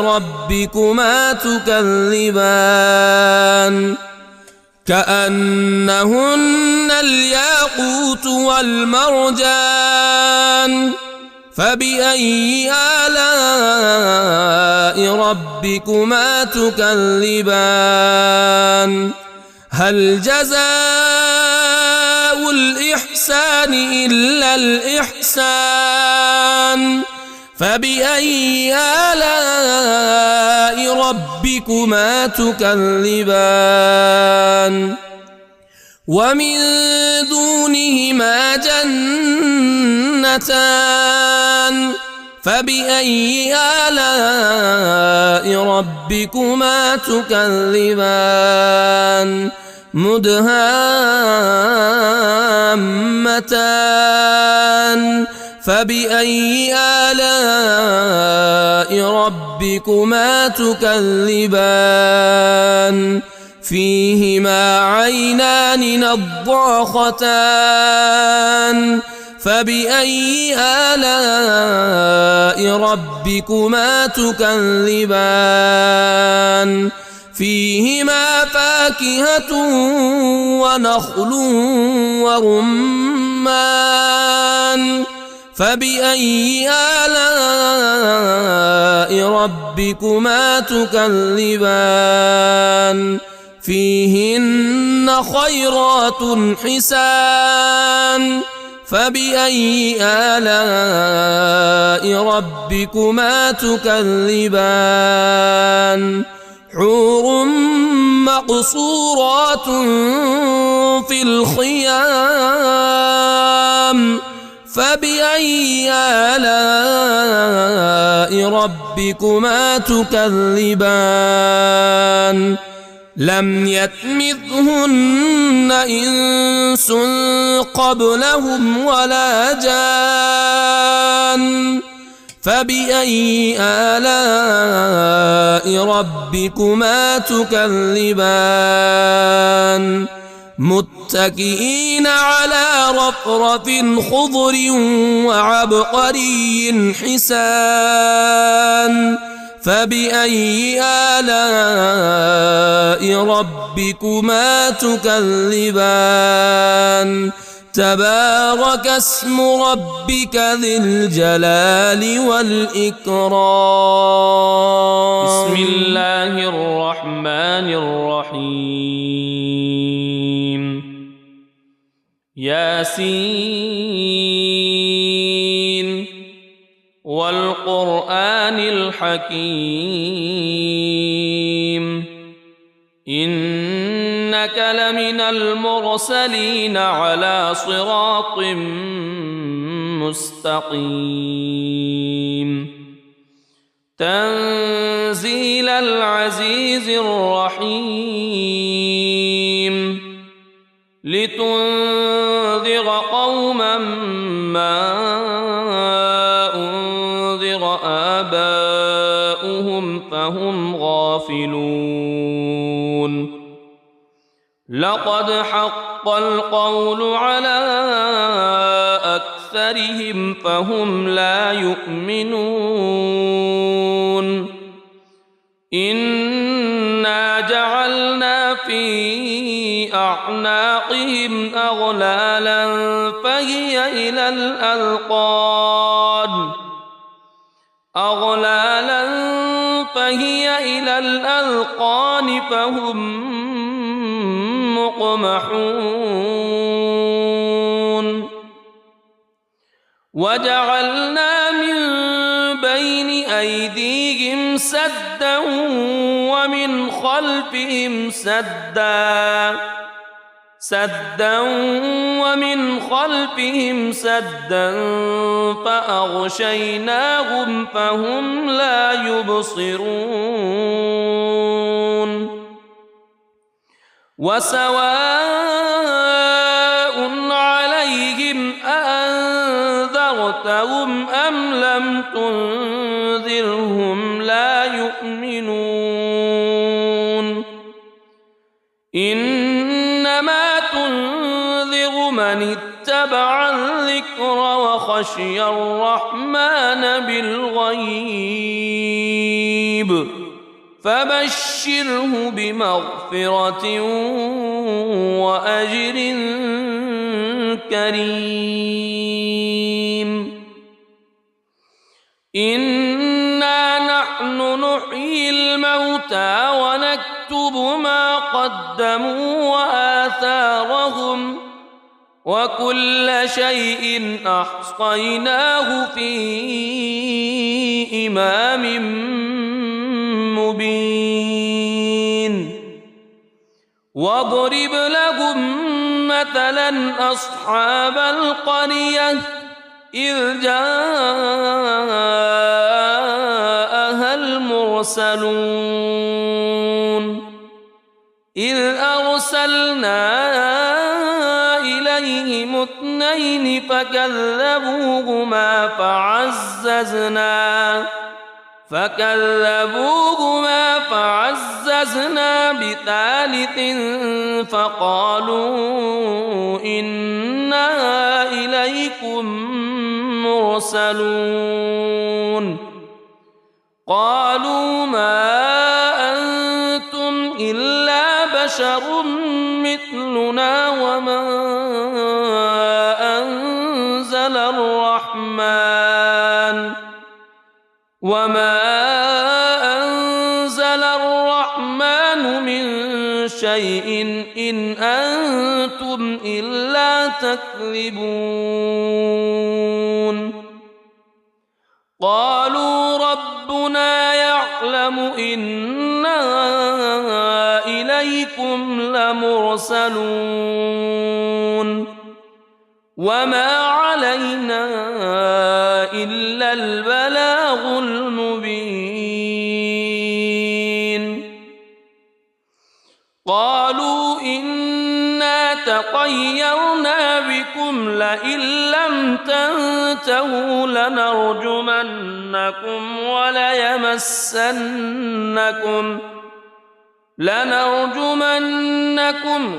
ربكما تكذبان كأنهن الياقوت والمرجان فبأي آلاء ربكما تكذبان هل جزاء الإحسان إلا الإحسان فبأي آلاء ربكما تكذبان ومن دونهما جنتان فبأي آلاء ربكما تكذبان مدهامتان فبأي آلاء ربكما تكذبان فيهما عينان نضاختان فبأي آلاء ربكما تكذبان فيهما فاكهة ونخل ورمان فبأي آلاء ربكما تكذبان فيهن خيرات حسان فبأي آلاء ربكما تكذبان حور مقصورات في الخيام فبأي آلاء ربكما تكذبان لم يطمثهن إنس قبلهم ولا جان فبأي آلاء ربكما تكذبان متكئين على رفرف خضر وعبقري حسان فبأي آلاء ربكما تكذبان تبارك اسم ربك ذي الجلال والإكرام بسم الله الرحمن الرحيم ياسين والقرآن الحكيم إنك لمن المرسلين على صراط مستقيم تنزيل العزيز الرحيم لتنذر قوما ما أنذر آباؤهم فهم غافلون لقد حق القول على أكثرهم فهم لا يؤمنون إنا جعلنا في أعناقهم أغلالا فهي إلى الأذقان فهم مقمحون وجعلنا من بين أيديهم سدا ومن خلفهم سدا فأغشيناهم فهم لا يبصرون وسواء عليهم أأنذرتهم أم لم تنذرهم لا يؤمنون إنما تنذر من اتبع الذكر وخشي الرحمن بالغيب فبشره بمغفرة وأجر كريم إنا نحن نحيي الموتى ونكتب ما قدموا وآثارهم وكل شيء أحصيناه في إمام مبين واضرب لهم مثلا أصحاب القرية إذ جاءها المرسلون إذ أرسلنا إليهم اثنين فكذبوهما فعززنا بثالث فقالوا إنا إليكم مرسلون قالوا ما أنتم إلا بشر مثلنا وما أنزل الرحمن من شيء إن أنتم إلا تكذبون قالوا ربنا يعلم يعلم إنا إليكم لمرسلون وما علينا إلا البلاغ المبين قالوا إنا تطيرنا بكم لئن لم تنتهوا لنرجمنكم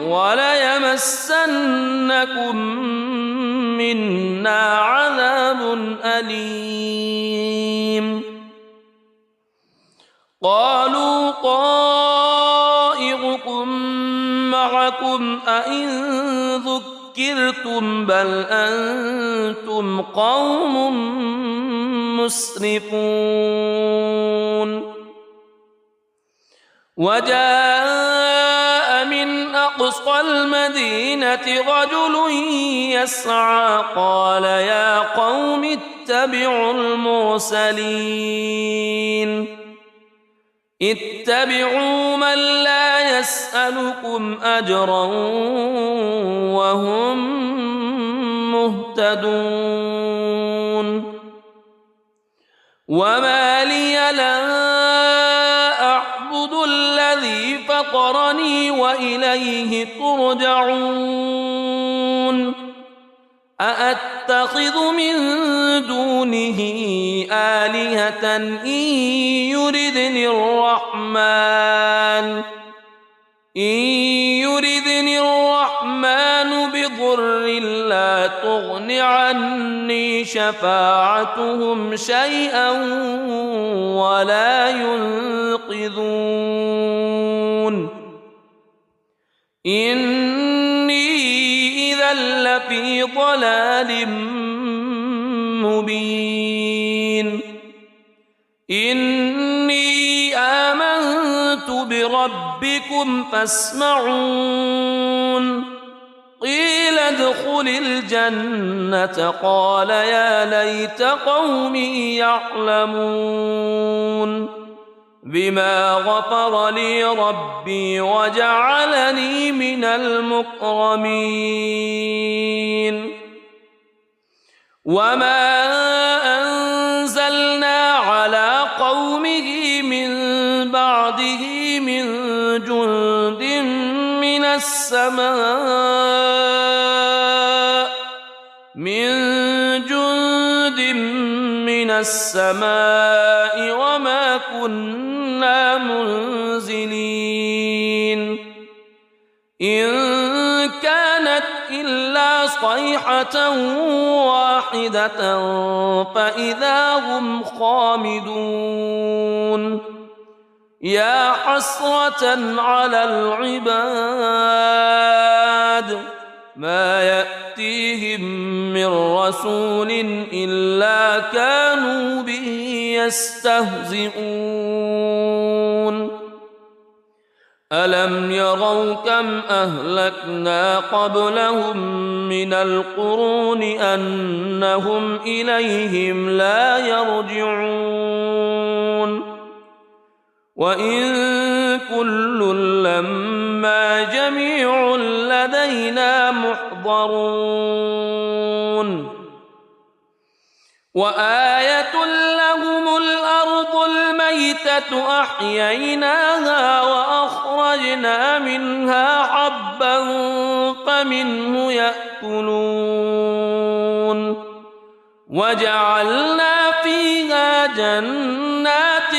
وليمسنكم منا عذاب أليم قالوا طائركم معكم أئن ذكرتم بل أنتم قوم مسرفون وجاء من أقصى المدينة رجل يسعى قال يا قوم اتبعوا المرسلين اتبعوا من لا يسألكم أجرا وهم مهتدون وما لي لا أعبد الذي فطرني وإليه ترجعون أأتخذ من دونه آلهة إن يردني الرحمن بضر لا تغن عني شفاعتهم شيئا ولا ينقذون إني إذا لفي ضلال مبين إني آمنت بربكم فاسمعون قيل ادخل الجنة قال يا ليت قومي يعلمون بما غفر لي ربي وجعلني من المكرمين وما أنزلنا على قومه من بعده من جند من السماء وما كنا منزلين إن كانت إلا صيحة واحدة فإذا هم خامدون يا حسرة على العباد ما يأتيهم من رسول إلا كانوا به يستهزئون ألم يروا كم أهلكنا قبلهم من القرون أنهم إليهم لا يرجعون وإن كل لما جميع لدينا محضرون وآية لهم الأرض الميتة أحييناها وأخرجنا منها حبا فمنه يأكلون وجعلنا فيها جنات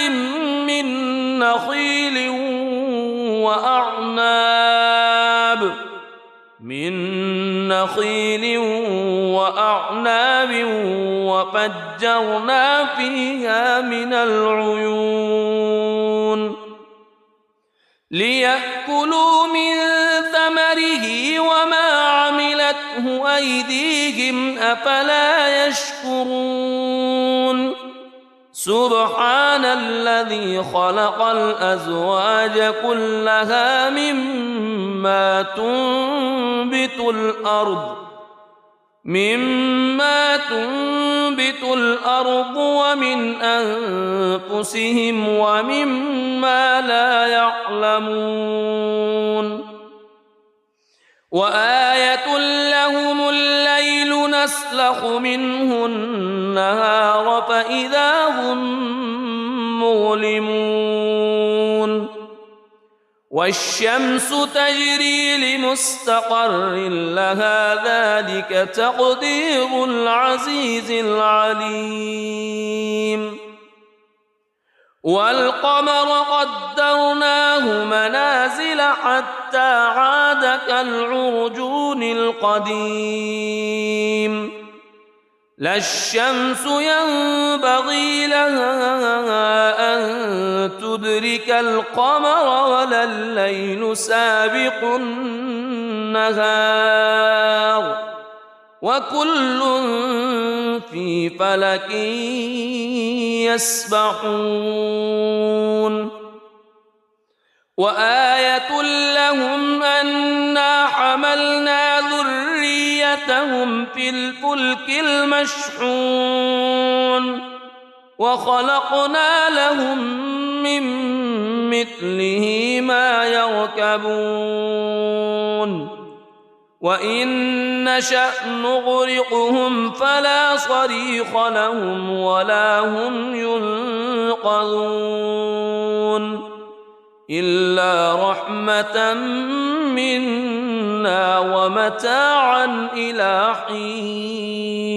من نخيل وأعناب وفجرنا فيها من العيون ليأكلوا من ثمره وما عملته أيديهم أفلا يشكرون سبحان الذي خلق الأزواج كلها مما تنبت الأرض مما تنبت الأرض ومن أنفسهم ومما لا يعلمون وآية لهم الليل نسلخ منه النهار فإذا هم مظلمون والشمس تجري لمستقر لها ذلك تقدير العزيز العليم والقمر قدرناه منازل حتى عاد كالعرجون القديم لا الشمس ينبغي لها أن تدرك القمر ولا الليل سابق النهار وكل في فلك يسبحون وآية لهم أنا حملنا ذريتهم في الفلك المشحون وخلقنا لهم من مثله ما يركبون وإن نشأ نغرقهم فلا صريخ لهم ولا هم ينقذون إلا رحمة منا ومتاعا إلى حين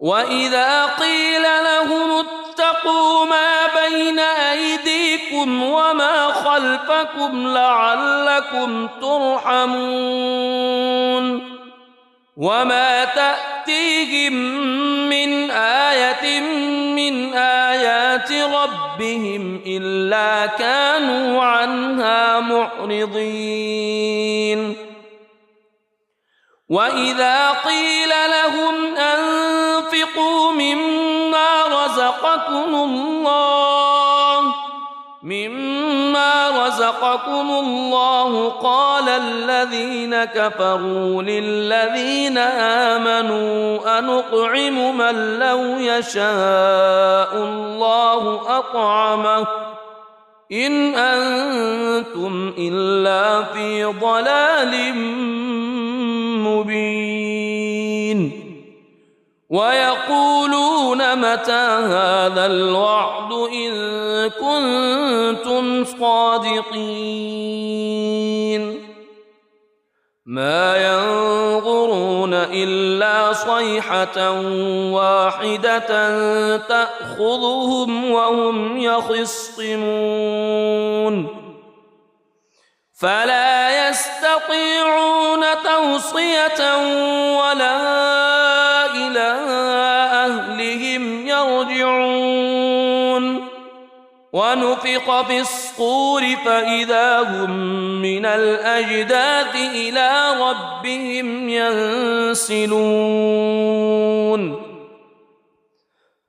وإذا قيل لهم اتقوا ما بين أيديكم وما خلفكم لعلكم ترحمون وما تأتيهم من آية من آيات ربهم إلا كانوا عنها معرضين وإذا قيل لهم أنفقوا مما رزقكم الله قال الذين كفروا للذين آمنوا أنطعم من لو يشاء الله أطعمه إن أنتم إلا في ضلال مبين ويقولون متى هذا الوعد إن كنتم صادقين ما ينظرون إلا صيحة واحدة تأخذهم وهم يخصمون فلا يستطيعون توصية ولا إلى أهلهم يرجعون ونفخ في الصور فإذا هم من الأجداث إلى ربهم ينسلون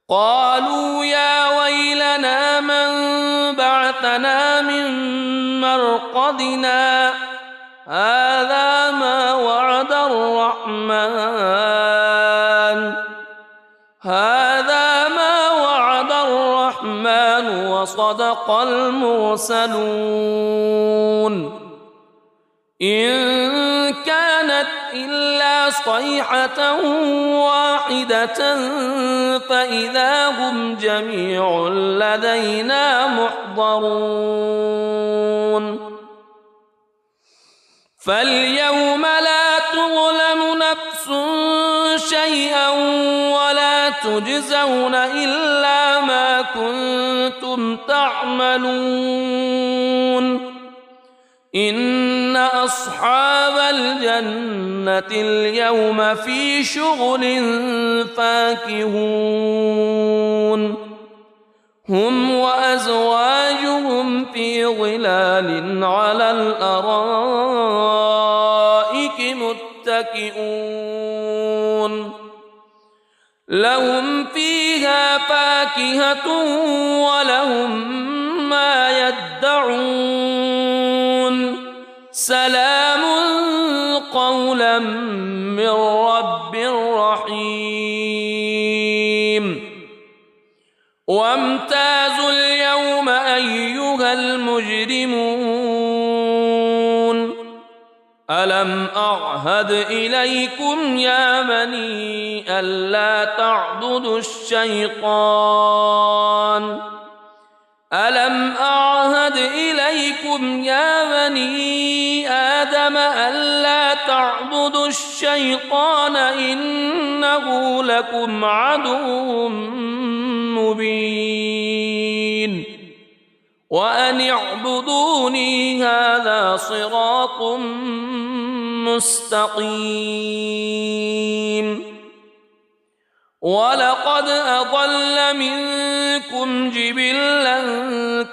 قالوا يا ويلنا من بعثنا من مرقدنا هذا ما وعد الرحمن وصدق المرسلون إن كانت إلا صيحة واحدة فإذا هم جميع لدينا محضرون فاليوم لا تظلم نفس شيئا ولا تجزون إلا ما كنتم تعملون إن أصحاب الجنة اليوم في شغل فاكهون هم وأزواجهم في ظلال على الأرائك متكئون لهم فيها فاكهة ولهم ما يدعون سلام قولا من رب رحيم وامتازوا اليوم أيها المجرمون ألم أعهد إليكم يا بني ألا تعبدوا الشيطان ألم أعهد إليكم يا بني آدم ألا تعبدوا الشيطان إنه لكم عدو مبين وأن اعبدوني هذا صراط مستقيم ولقد أضل منكم جبلا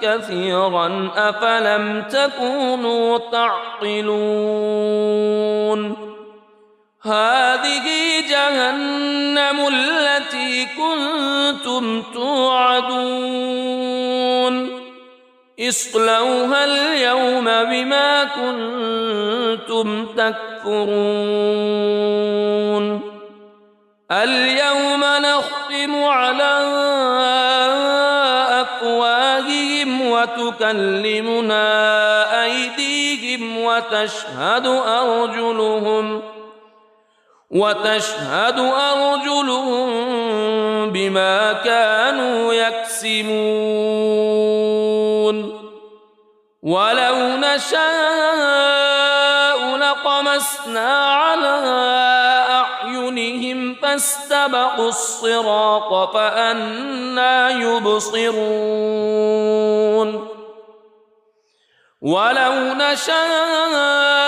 كثيرا أفلم تكونوا تعقلون هذه جهنم التي كنتم توعدون اصلوها اليوم بما كنتم تكفرون اليوم نختم على أفواههم وتكلمنا أيديهم وتشهد أرجلهم بما كانوا يكسبون ولو نشاء لطمسنا على أعينهم فاستبقوا الصراط فأنى يبصرون ولو نشاء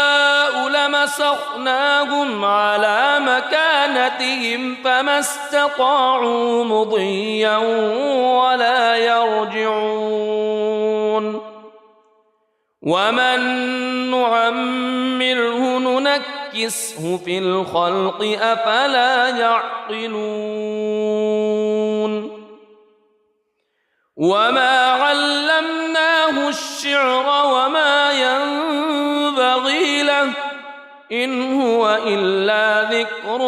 لمسخناهم على مكانتهم فما استطاعوا مضيا ولا يرجعون ومن نعمره ننكسه في الخلق أفلا يعقلون وما علمناه الشعر وما ينبغي له إن هو إلا ذكر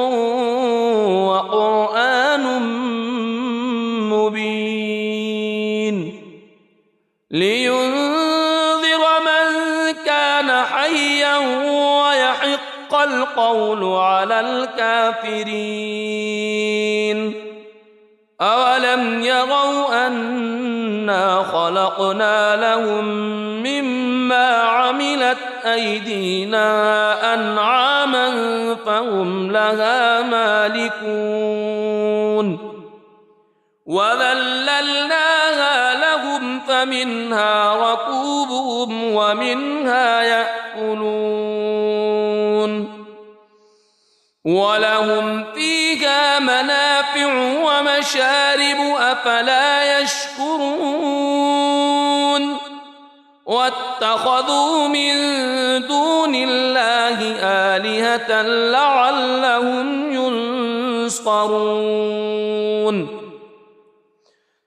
وقرآن مبين لينذر من كان حيا ويحق القول على الكافرين أولم يروا أنا خلقنا لهم مما عملت أيدينا أنعاما فهم لها مالكون وذللناها لهم فمنها ركوبهم ومنها يأكلون ولهم فيها منافع ومشارب أفلا يشكرون واتخذوا من دون الله آلهة لعلهم ينصرون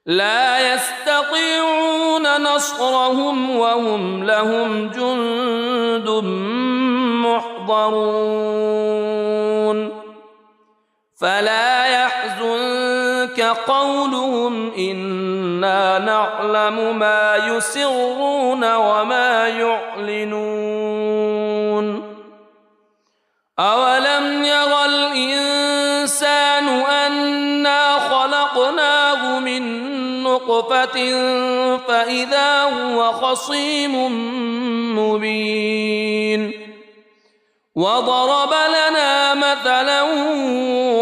لا يستطيعون نصرهم وهم لهم جند محضرون فلا يحزنك قولهم إنا نعلم ما يسرون وما يعلنون أولم ير الإنسان أنا خلقناه من نطفة فإذا هو خصيم مبين وضرب لنا مثلا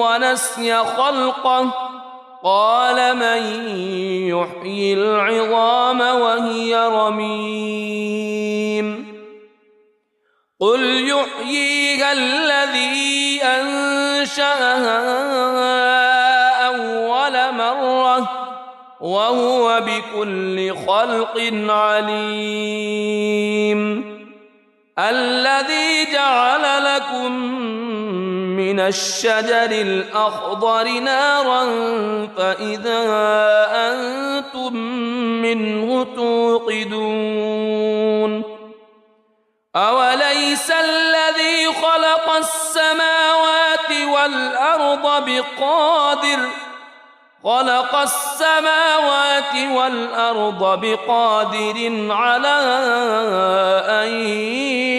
ونسي خلقه قال من يحيي العظام وهي رميم قل يحييها الذي أنشأها أول مرة وهو بكل خلق عليم الذي جعل لكم من الشجر الأخضر نارا فإذا أنتم منه توقدون أوليس الذي خلق السماوات السماوات والأرض بقادر على أن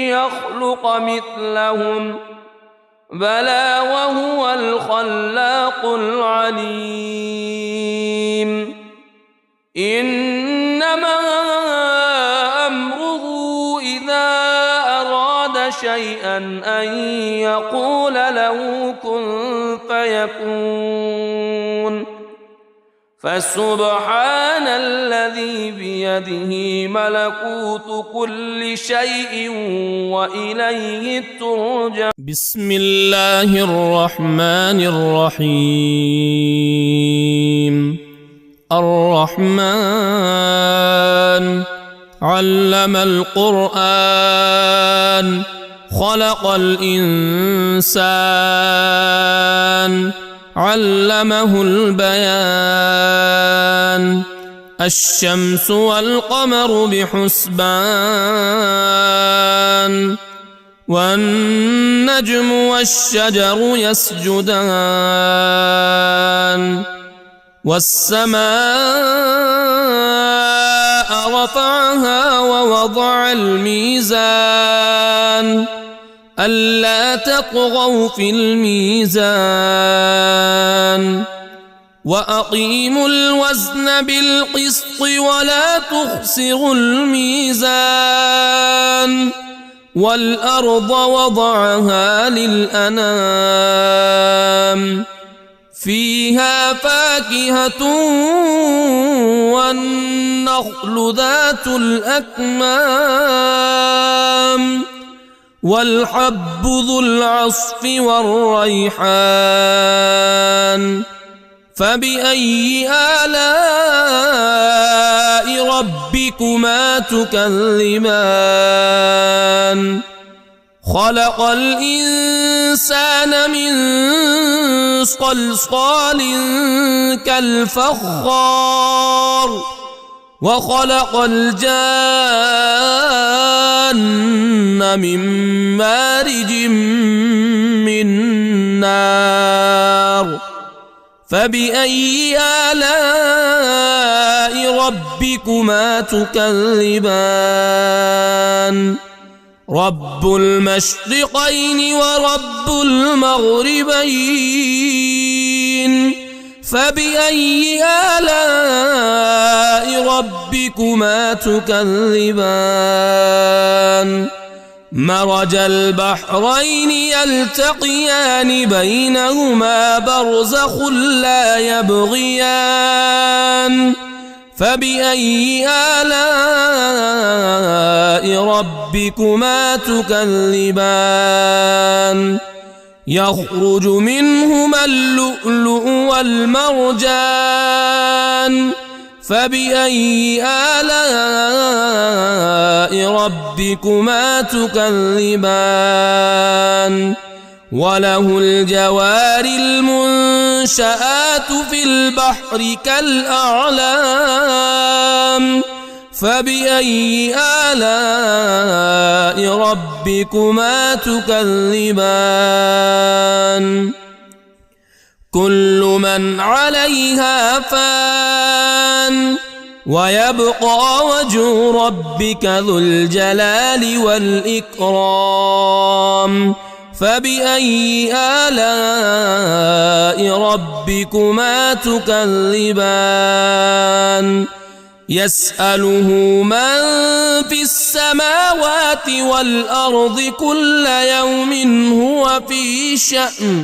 يخلق مثلهم بلى وهو الخلاق العليم إنما أمره إذا أراد شيئا أن يقول له كن فيكون فسبحان الذي بيده ملكوت كل شيء وإليه ترجع. بسم الله الرحمن الرحيم. الرحمن علم القرآن خلق الإنسان علمه البيان الشمس والقمر بحسبان والنجم والشجر يسجدان والسماء رفعها ووضع الميزان ألا تطغوا في الميزان وأقيموا الوزن بالقسط ولا تخسروا الميزان والأرض وضعها للأنام فيها فاكهة والنخل ذات الأكمام والحب ذو العصف والريحان فبأي آلاء ربكما تكذبان خلق الإنسان من صلصال كالفخار وخلق الجان من مارج من نار فبأي آلاء ربكما تكذبان رب المشرقين ورب المغربين فبأي آلاء ربكما تكذبان مرج البحرين يلتقيان بينهما برزخ لا يبغيان فبأي آلاء ربكما تكذبان يخرج منهما اللؤلؤ والمرجان فبأي آلاء ربكما تكذبان وله الجوار المنشآت في البحر كالأعلام فبأي آلاء ربكما تكذبان كل من عليها فان ويبقى وجه ربك ذو الجلال والإكرام فبأي آلاء ربكما تكذبان يسأله من في السماوات والأرض كل يوم هو في شأن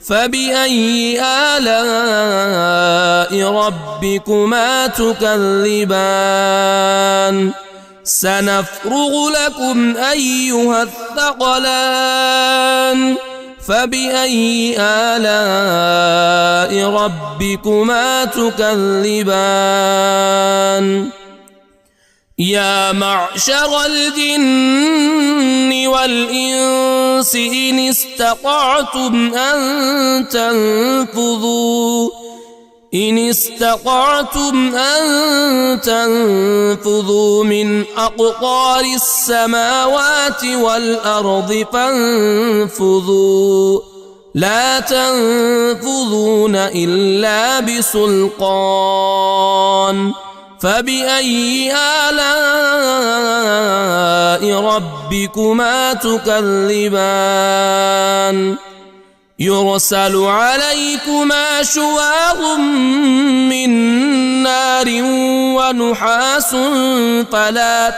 فبأي آلاء ربكما تكذبان سنفرغ لكم أيها الثقلان فبأي آلاء ربكما تكذبان يا معشر الجن والإنس إن استطعتم أن إن استطعتم أن تنفذوا من أقطار السماوات والأرض فانفذوا لا تنفذون إلا بسلطان فبأي آلاء ربكما تكذبان يرسل عليكما شواظ من نار ونحاس فلا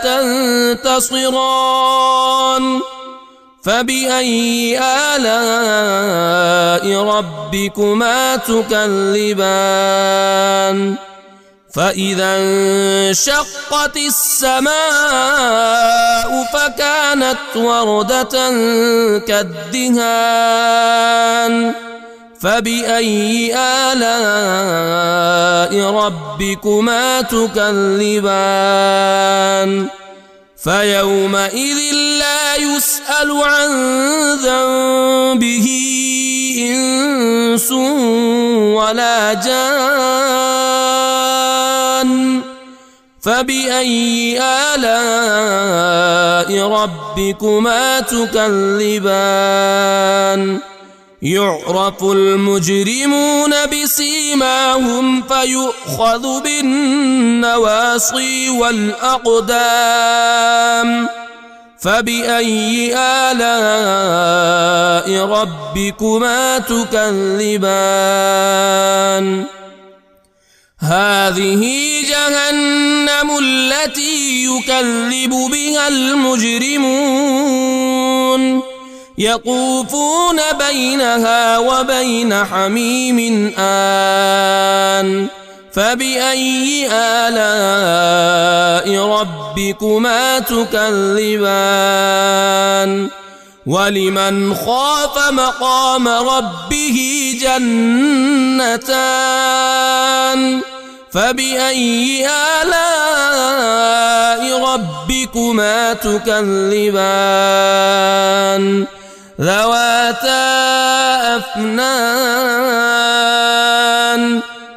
تنتصران فبأي آلاء ربكما تكذبان فإذا انشقت السماء فكانت وردة كالدهان فبأي آلاء ربكما تكذبان فيومئذ لا يسأل عن ذنبه إنس ولا جان فبأي آلاء ربكما تكذبان يعرف المجرمون بسيماهم فيؤخذ بالنواصي والأقدام فبأي آلاء ربكما تكذبان هذه جهنم التي يكذب بها المجرمون يطوفون بينها وبين حميم آن فبأي آلاء ربكما تكذبان ولمن خاف مقام ربه جنتان فبأي آلاء ربكما تكذبان ذواتا أفنان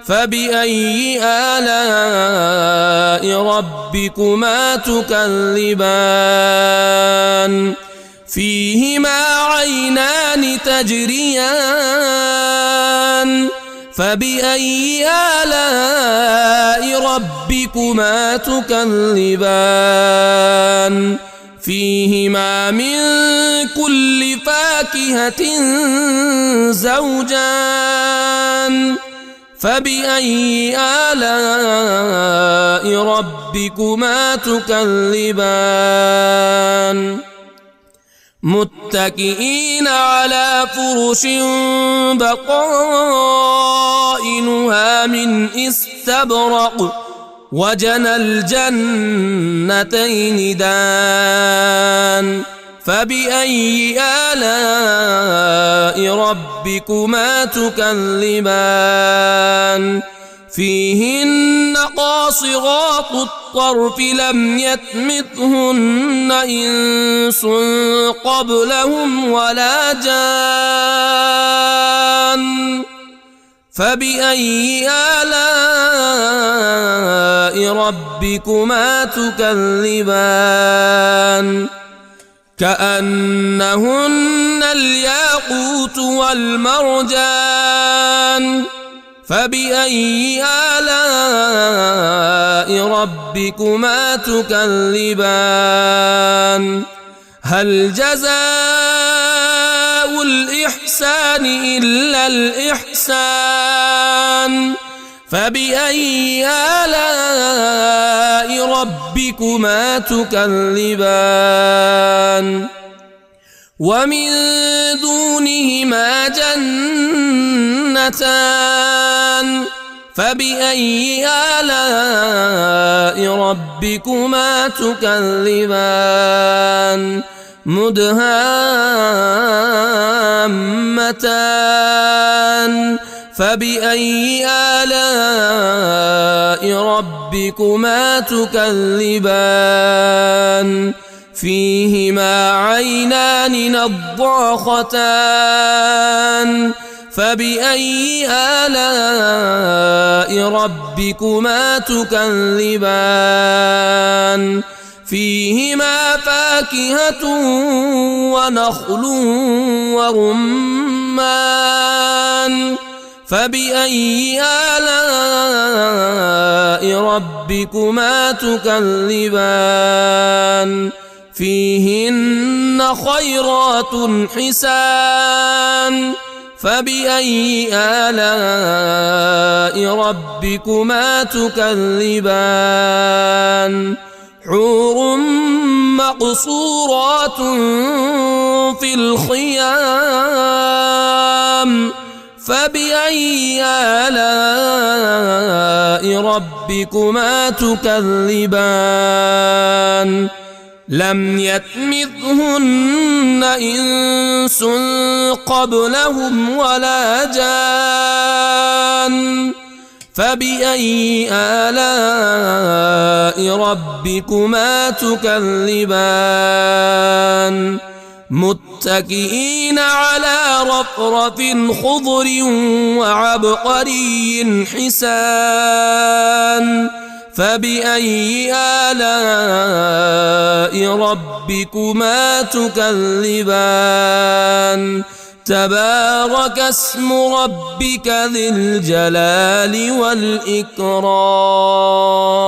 فبأي آلاء ربكما تكذبان فيهما عينان تجريان فبأي آلاء ربكما تكذبان فيهما من كل فاكهة زوجان فبأي آلاء ربكما تكذبان متكئين على فرش بطائنها من استبرق وجنى الجنتين دان فبأي آلاء ربكما تكذبان فيهن قاصرات الطرف لم يطمثهن إنس قبلهم ولا جان فبأي آلاء ربكما تكذبان كأنهن الياقوت والمرجان فبأي آلاء ربكما تكذبان هل جزاء الإحسان إلا الإحسان فبأي آلاء ربكما تكذبان ومن دونهما جنتان فبأي آلاء ربكما تكذبان مدهامتان فبأي آلاء ربكما تكذبان فيهما عينان نضاختان فبأي آلاء ربكما تكذبان فيهما فاكهة ونخل ورمان فبأي آلاء ربكما تكذبان فيهن خيرات حسان فبأي آلاء ربكما تكذبان حور مقصورات في الخيام فبأي آلاء ربكما تكذبان لم يطمثهن إنس قبلهم ولا جان فبأي آلاء ربكما تكذبان متكئين على رفرف خضر وعبقري حسان فبأي آلاء ربكما تكذبان تبارك اسم ربك ذي الجلال والإكرام